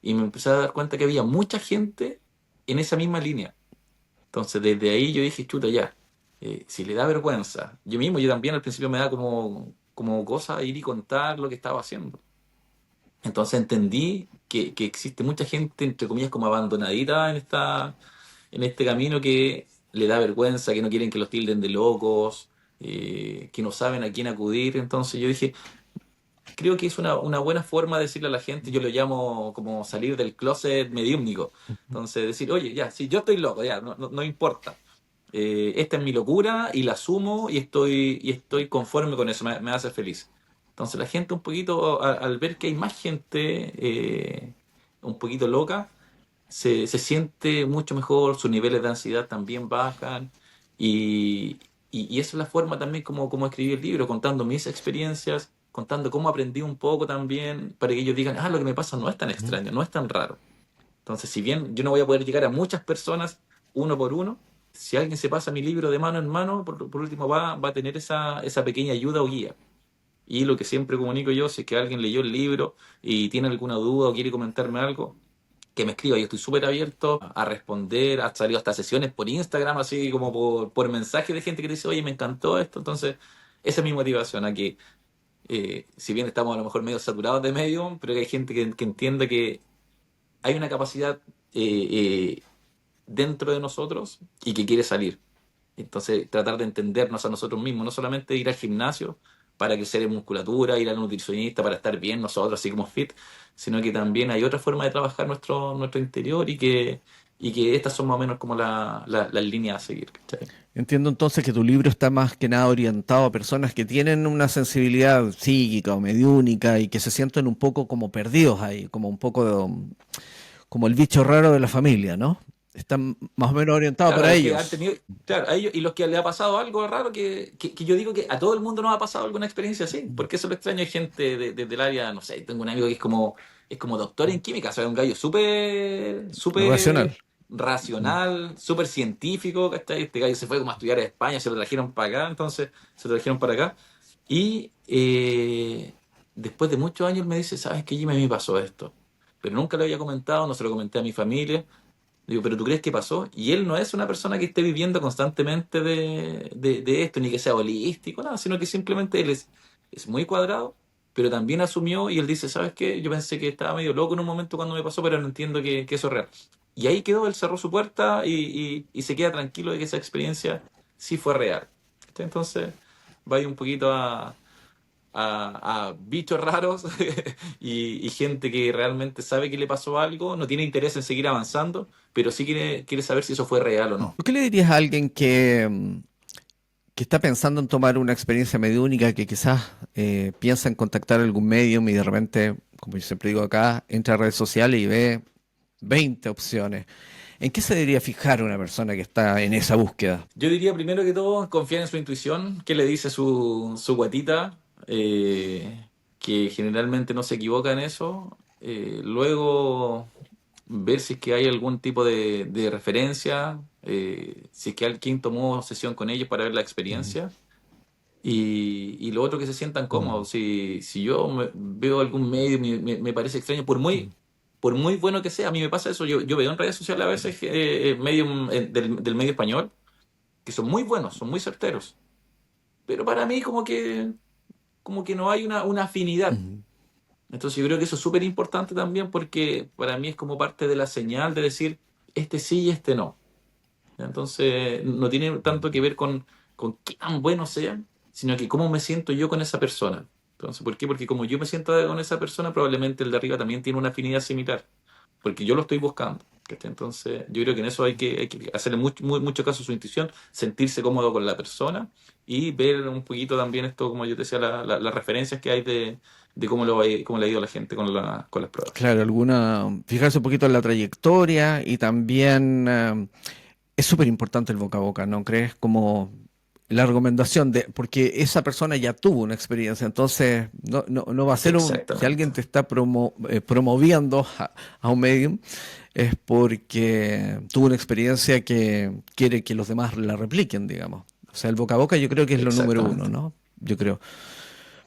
Y me empecé a dar cuenta que había mucha gente en esa misma línea. Entonces, desde ahí yo dije, chuta, ya, si le da vergüenza, yo también al principio me da como cosa ir y contar lo que estaba haciendo. Entonces entendí que existe mucha gente, entre comillas, como abandonadita en este camino que le da vergüenza, que no quieren que los tilden de locos, que no saben a quién acudir. Entonces yo dije, creo que es una buena forma de decirle a la gente, yo lo llamo como salir del closet mediúmnico. Entonces, decir, oye, ya, si yo estoy loco, ya, no importa. Esta es mi locura y la asumo y estoy conforme con eso, me hace feliz. Entonces, la gente un poquito, al ver que hay más gente un poquito loca, se siente mucho mejor, sus niveles de ansiedad también bajan y esa es la forma también como escribí el libro, contando mis experiencias, contando cómo aprendí un poco también, para que ellos digan, lo que me pasa no es tan Ujú. extraño, no es tan raro. Entonces, si bien yo no voy a poder llegar a muchas personas uno por uno, si alguien se pasa mi libro de mano en mano, por último va a tener esa pequeña ayuda o guía. Y lo que siempre comunico yo, si es que alguien leyó el libro y tiene alguna duda o quiere comentarme algo, que me escriba. Yo estoy súper abierto a responder. Ha salido hasta sesiones por Instagram, así como por mensaje de gente que te dice, oye, me encantó esto. Entonces, esa es mi motivación, a que, si bien estamos a lo mejor medio saturados de medios, pero que hay gente que entienda que hay una capacidad eh, eh, dentro de nosotros y que quiere salir. Entonces, tratar de entendernos a nosotros mismos, no solamente ir al gimnasio para crecer en musculatura, ir al nutricionista para estar bien nosotros, así como fit, sino que también hay otra forma de trabajar nuestro interior y que estas son más o menos como las líneas a seguir. ¿Cachai? Entiendo entonces que tu libro está más que nada orientado a personas que tienen una sensibilidad psíquica o mediúnica y que se sienten un poco como perdidos ahí, como un poco como el bicho raro de la familia, ¿no? Están más o menos orientados Claro, a para los que han ellos. tenido, claro, a ellos y los que le ha pasado algo raro, que yo digo que a todo el mundo nos ha pasado alguna experiencia así, porque eso lo extraño. Hay gente del área, no sé, tengo un amigo que es como doctor en química, o sea, un gallo súper, Racional. súper racional, súper científico, ¿cachai? Este gallo se fue como a estudiar a España, se lo trajeron para acá, entonces se lo trajeron para acá, y después de muchos años me dice, ¿sabes qué, Jimmy? A mí me pasó esto, pero nunca lo había comentado, no se lo comenté a mi familia. Digo, ¿pero tú crees que pasó? Y él no es una persona que esté viviendo constantemente de esto, ni que sea holístico, nada, sino que simplemente él es muy cuadrado, pero también asumió y él dice, ¿sabes qué? Yo pensé que estaba medio loco en un momento cuando me pasó, pero no entiendo que eso es real. Y ahí quedó, él cerró su puerta y se queda tranquilo de que esa experiencia sí fue real. Entonces, va ahí un poquito a bichos raros y gente que realmente sabe que le pasó algo, no tiene interés en seguir avanzando, pero sí quiere saber si eso fue real o no. ¿Tú qué le dirías a alguien que está pensando en tomar una experiencia mediúnica, que quizás piensa en contactar a algún medium y de repente, como yo siempre digo acá, entra a redes sociales y ve 20 opciones? ¿En qué se debería fijar una persona que está en esa búsqueda? Yo diría primero que todo, confiar en su intuición, que le dice su guatita, que generalmente no se equivoca en eso. Luego, ver si es que hay algún tipo de referencia, si es que alguien tomó sesión con ellos para ver la Mm, experiencia. Y lo otro, que se sientan mm, cómodos. Si yo veo algún medio, me parece extraño, por mm. muy, por muy bueno que sea, a mí me pasa eso. Yo veo en redes sociales a veces medium del medio español, que son muy buenos, son muy certeros. Pero para mí como que no hay una afinidad. Mm. Entonces yo creo que eso es súper importante también, porque para mí es como parte de la señal de decir, este sí y este no. Entonces, no tiene tanto que ver con qué tan bueno sea, sino que cómo me siento yo con esa persona. Entonces, ¿por qué? Porque como yo me siento con esa persona, probablemente el de arriba también tiene una afinidad similar, porque yo lo estoy buscando. ¿Cachai? Entonces, yo creo que en eso hay que hacerle mucho caso a su intuición, sentirse cómodo con la persona y ver un poquito también esto, como yo te decía, las referencias que hay de cómo le ha ido a la gente con las pruebas. Claro, fijarse un poquito en la trayectoria y también es súper importante el boca a boca, ¿no crees? Como la recomendación porque esa persona ya tuvo una experiencia, entonces no va a ser si alguien Exactamente. te está promoviendo a un medium, es porque tuvo una experiencia que quiere que los demás la repliquen, digamos. O sea, el boca a boca yo creo que es lo número uno, Exactamente. ¿no? Yo creo.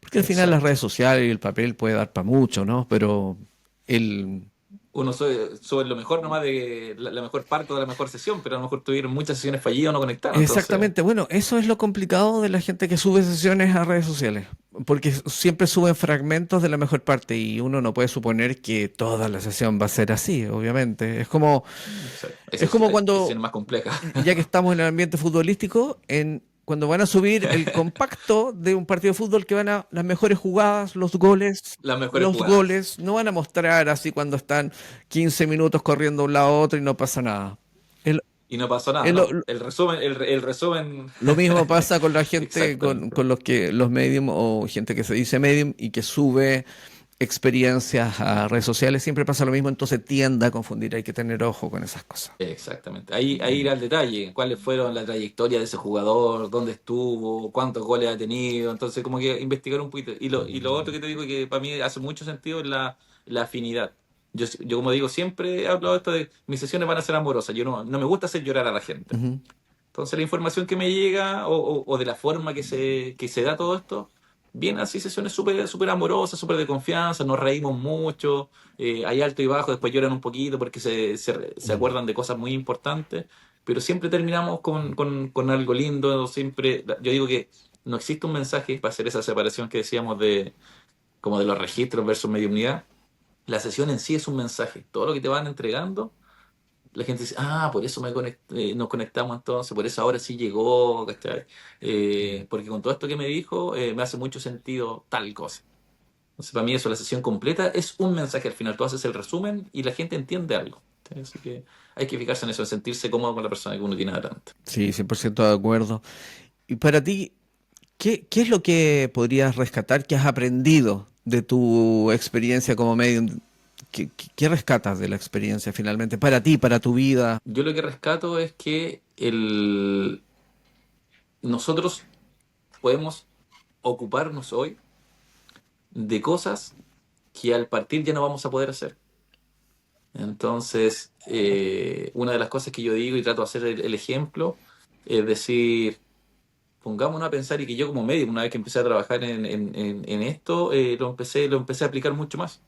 Porque al final las Exacto. redes sociales y el papel puede dar para mucho, ¿no? Pero el, Uno sube lo mejor nomás de la mejor parte de la mejor sesión, pero a lo mejor tuvieron muchas sesiones fallidas o no conectaron, entonces. Exactamente, bueno, eso es lo complicado de la gente que sube sesiones a redes sociales, porque siempre suben fragmentos de la mejor parte y uno no puede suponer que toda la sesión va a ser así, obviamente. Exacto. Esa Es como es cuando, sesión más compleja. ya que estamos en el ambiente futbolístico, cuando van a subir el compacto de un partido de fútbol que van a las mejores jugadas, Las mejores los jugadas. goles, no van a mostrar así cuando están 15 minutos corriendo de un lado a otro y no pasa nada. Es, Y no pasó nada, es ¿no? El resumen. Lo mismo pasa con la gente, Exactamente. con los medium o gente que se dice medium y que sube experiencias a redes sociales. Siempre pasa lo mismo, entonces tiende a confundir. Hay que tener ojo con esas cosas. Exactamente. Ahí ir al detalle. ¿Cuáles fueron la trayectoria de ese jugador? ¿Dónde estuvo? ¿Cuántos goles ha tenido? Entonces, como que investigar un poquito. Y lo otro que te digo que para mí hace mucho sentido es la afinidad. Yo, como digo, siempre he hablado de esto de mis sesiones van a ser amorosas. Yo no me gusta hacer llorar a la gente. Ujú. Entonces la información que me llega o de la forma que se da todo esto, bien así, sesiones súper súper amorosas, súper de confianza, nos reímos mucho, hay alto y bajo, después lloran un poquito porque se Mm. acuerdan de cosas muy importantes, pero siempre terminamos con algo lindo, siempre, yo digo que no existe un mensaje para hacer esa separación que decíamos como de los registros versus mediunidad. La sesión en sí es un mensaje, todo lo que te van entregando la gente dice, ah, por eso nos conectamos entonces, por eso ahora sí llegó, ¿cachai? Porque con todo esto que me dijo, me hace mucho sentido tal cosa. Entonces, para mí eso, la sesión completa es un mensaje al final. Tú haces el resumen y la gente entiende algo. ¿Sí? Así que hay que fijarse en eso, en sentirse cómodo con la persona que uno tiene adelante. Sí, 100% de acuerdo. Y para ti, ¿qué es lo que podrías rescatar que has aprendido de tu experiencia como medium? ¿Qué rescatas de la experiencia finalmente para ti, para tu vida? Yo lo que rescato es que nosotros podemos ocuparnos hoy de cosas que al partir ya no vamos a poder hacer. Entonces, una de las cosas que yo digo y trato de hacer el ejemplo es decir, pongámonos a pensar y que yo como médico, una vez que empecé a trabajar en esto, lo empecé a aplicar mucho más.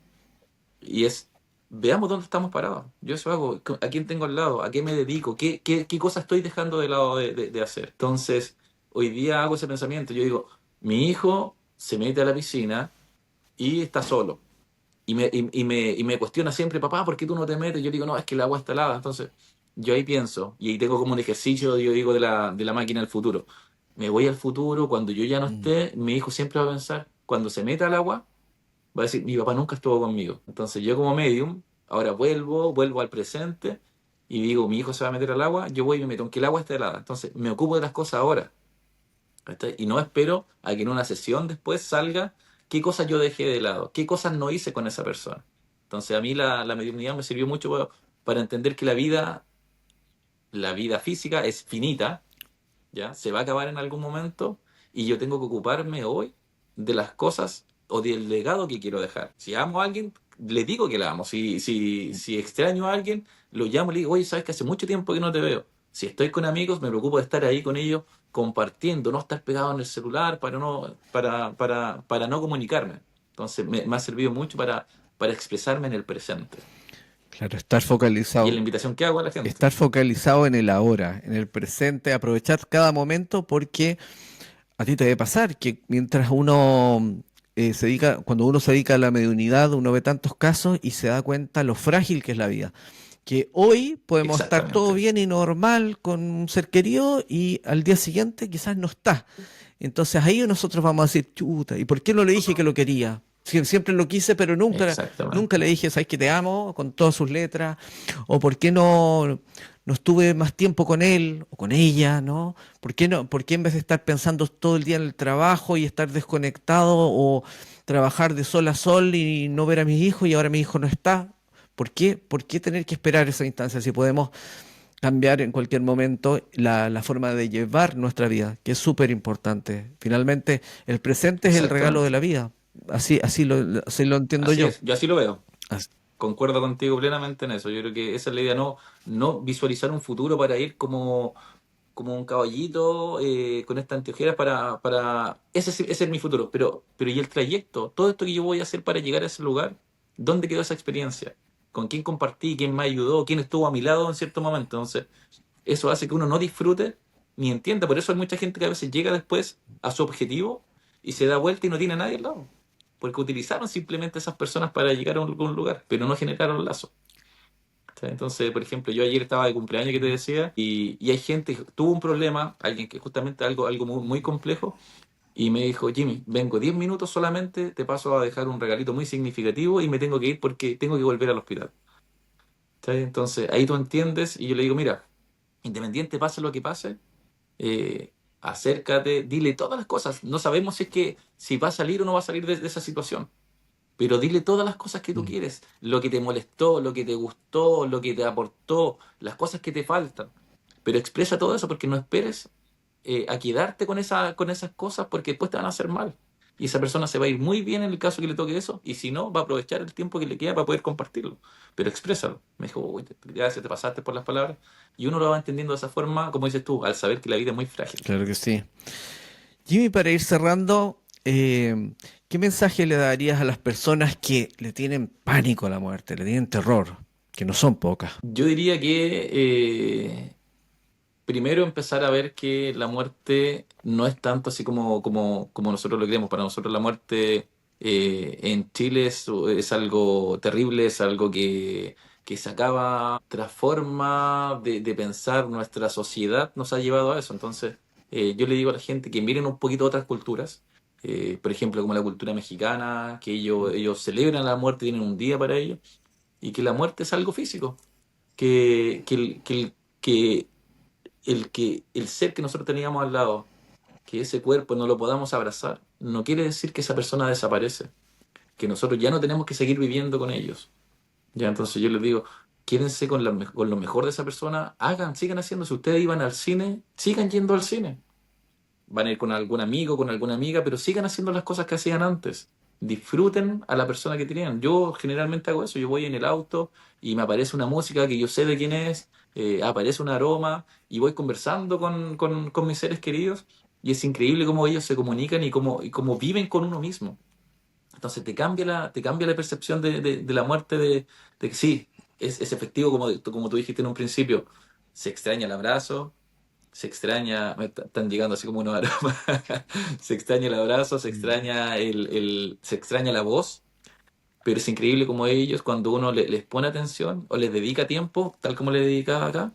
Y es, veamos dónde estamos parados. Yo eso hago, a quién tengo al lado, a qué me dedico, qué cosas estoy dejando de lado de hacer. Entonces, hoy día hago ese pensamiento. Yo digo, mi hijo se mete a la piscina y está solo. Y me cuestiona siempre, papá, ¿por qué tú no te metes? Yo digo, no, es que el agua está helada. Entonces, yo ahí pienso, y ahí tengo como un ejercicio, yo digo, de la máquina del futuro. Me voy al futuro, cuando yo ya no Mm. esté, mi hijo siempre va a pensar, cuando se meta al agua, va a decir, mi papá nunca estuvo conmigo. Entonces, yo como medium, ahora vuelvo al presente, y digo, mi hijo se va a meter al agua, yo voy y me meto, aunque el agua esté helada. Entonces, me ocupo de las cosas ahora. ¿Cachai? Y no espero a que en una sesión después salga qué cosas yo dejé de lado, qué cosas no hice con esa persona. Entonces a mí la mediunidad me sirvió mucho para entender que la vida física es finita, ¿ya? Se va a acabar en algún momento y yo tengo que ocuparme hoy de las cosas o del legado que quiero dejar. Si amo a alguien, le digo que la amo. Si extraño a alguien, lo llamo y le digo, oye, sabes que hace mucho tiempo que no te veo. Si estoy con amigos, me preocupo de estar ahí con ellos compartiendo, no estar pegado en el celular para no comunicarme. Entonces me ha servido mucho para expresarme en el presente. Claro, estar Y es la focalizado. invitación que hago a la gente. Estar focalizado en el ahora, en el presente, aprovechar cada momento porque a ti te debe pasar que mientras uno cuando uno se dedica a la mediunidad, uno ve tantos casos y se da cuenta lo frágil que es la vida. Que hoy podemos estar todo Exactamente. bien y normal con un ser querido y al día siguiente quizás no está. Entonces ahí nosotros vamos a decir, chuta, ¿y por qué no le dije que lo quería? Siempre lo quise, pero nunca Exactamente. le dije, ¿sabes que te amo? Con todas sus letras. ¿O por qué no estuve más tiempo con él o con ella, ¿no? ¿Por qué en vez de estar pensando todo el día en el trabajo y estar desconectado o trabajar de sol a sol y no ver a mis hijos y ahora mi hijo no está? ¿Por qué tener que esperar esa instancia si podemos cambiar en cualquier momento la forma de llevar nuestra vida, que es súper importante? Finalmente, el presente es el regalo de Exactamente. la vida. Así lo entiendo Así yo. es. Yo así lo veo. As- Concuerdo contigo plenamente en eso. Yo creo que esa es la idea, no visualizar un futuro para ir como un caballito con estas anteojeras ese es mi futuro. Pero ¿y el trayecto? Todo esto que yo voy a hacer para llegar a ese lugar, ¿dónde quedó esa experiencia? ¿Con quién compartí? ¿Quién me ayudó? ¿Quién estuvo a mi lado en cierto momento? Entonces, eso hace que uno no disfrute ni entienda. Por eso hay mucha gente que a veces llega después a su objetivo y se da vuelta y no tiene a nadie al lado. Porque utilizaron simplemente esas personas para llegar a algún lugar, pero no generaron lazos. ¿Cachai? Entonces, por ejemplo, yo ayer estaba de cumpleaños que te decía, y hay gente que tuvo un problema, alguien que justamente algo muy, muy complejo, y me dijo, Jimmy, vengo 10 minutos solamente, te paso a dejar un regalito muy significativo y me tengo que ir porque tengo que volver al hospital. ¿Cachai? Entonces, ahí tú entiendes, y yo le digo, mira, independiente pase lo que pase, acércate, dile todas las cosas. No sabemos si va a salir o no va a salir de esa situación. Pero dile todas las cosas que tú mm. quieres, lo que te molestó, lo que te gustó, lo que te aportó, las cosas que te faltan. Pero expresa todo eso porque no esperes a quedarte con esas cosas porque después te van a hacer mal. Y esa persona se va a ir muy bien en el caso que le toque eso, y si no, va a aprovechar el tiempo que le queda para poder compartirlo. Pero exprésalo. Me dijo, uy, gracias, te pasaste por las palabras. Y uno lo va entendiendo de esa forma, como dices tú, al saber que la vida es muy frágil. Claro que sí. Jimmy, para ir cerrando, ¿qué mensaje le darías a las personas que le tienen pánico a la muerte, le tienen terror, que no son pocas? Yo diría que primero empezar a ver que la muerte no es tanto así como nosotros lo creemos. Para nosotros la muerte en Chile es algo terrible, es algo que se acaba, nuestra forma de pensar, nuestra sociedad nos ha llevado a eso. Entonces, yo le digo a la gente que miren un poquito otras culturas, por ejemplo, como la cultura mexicana, que ellos celebran la muerte, tienen un día para ello, y que la muerte es algo físico, que el ser que nosotros teníamos al lado, que ese cuerpo no lo podamos abrazar, no quiere decir que esa persona desaparece, que nosotros ya no tenemos que seguir viviendo con ellos. Ya, entonces yo les digo, quédense con lo mejor de esa persona, sigan haciendo. Si ustedes iban al cine, sigan yendo al cine. Van a ir con algún amigo, con alguna amiga, pero sigan haciendo las cosas que hacían antes. Disfruten a la persona que tenían. Yo generalmente hago eso. Yo voy en el auto y me aparece una música que yo sé de quién es, aparece un aroma y voy conversando con mis seres queridos. Y es increíble cómo ellos se comunican y cómo viven con uno mismo. Entonces te cambia la percepción de la muerte de que sí, es efectivo como tú dijiste en un principio. Se extraña el abrazo, se extraña, están llegando así como unos aromas. Se extraña el abrazo, se extraña la voz, pero es increíble como ellos, cuando uno les pone atención o les dedica tiempo, tal como le dedicaba acá,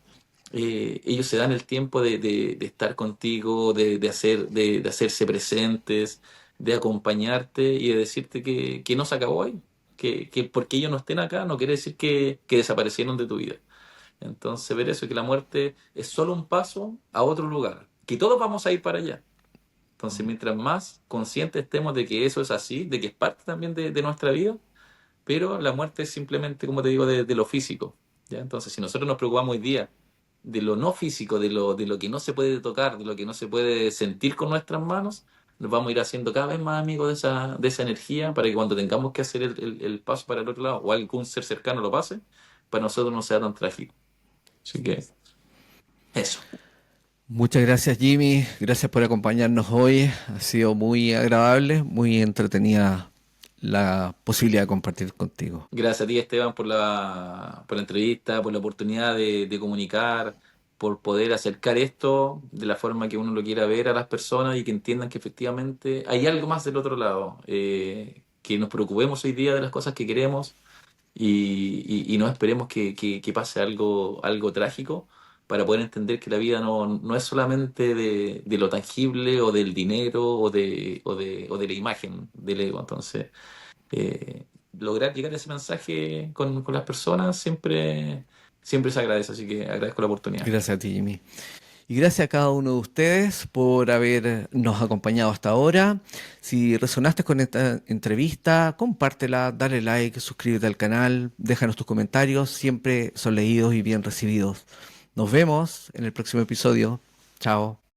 ellos se dan el tiempo de estar contigo, de hacerse presentes, de acompañarte y de decirte que no se acabó ahí. Que porque ellos no estén acá no quiere decir que desaparecieron de tu vida. Entonces, ver eso, que la muerte es solo un paso a otro lugar, que todos vamos a ir para allá. Entonces, mientras más conscientes estemos de que eso es así, de que es parte también de nuestra vida, pero la muerte es simplemente, como te digo, de lo físico. ¿Ya? Entonces, si nosotros nos preocupamos hoy día de lo no físico, de lo que no se puede tocar, de lo que no se puede sentir con nuestras manos, nos vamos a ir haciendo cada vez más amigos de esa energía para que cuando tengamos que hacer el paso para el otro lado o algún ser cercano lo pase, para nosotros no sea tan trágico. Así que eso. Muchas gracias, Jimmy. Gracias por acompañarnos hoy. Ha sido muy agradable, muy entretenida la posibilidad de compartir contigo. Gracias a ti, Esteban, por la entrevista, por la oportunidad de comunicar, por poder acercar esto de la forma que uno lo quiera ver a las personas y que entiendan que efectivamente hay algo más del otro lado. Que nos preocupemos hoy día de las cosas que queremos y no esperemos que pase algo trágico para poder entender que la vida no es solamente de lo tangible o del dinero o de la imagen del ego. Entonces, lograr llegar a ese mensaje con las personas siempre se agradece, así que agradezco la oportunidad. Gracias a ti, Jimmy. Y gracias a cada uno de ustedes por habernos acompañado hasta ahora. Si resonaste con esta entrevista, compártela, dale like, suscríbete al canal, déjanos tus comentarios, siempre son leídos y bien recibidos. Nos vemos en el próximo episodio. Chao.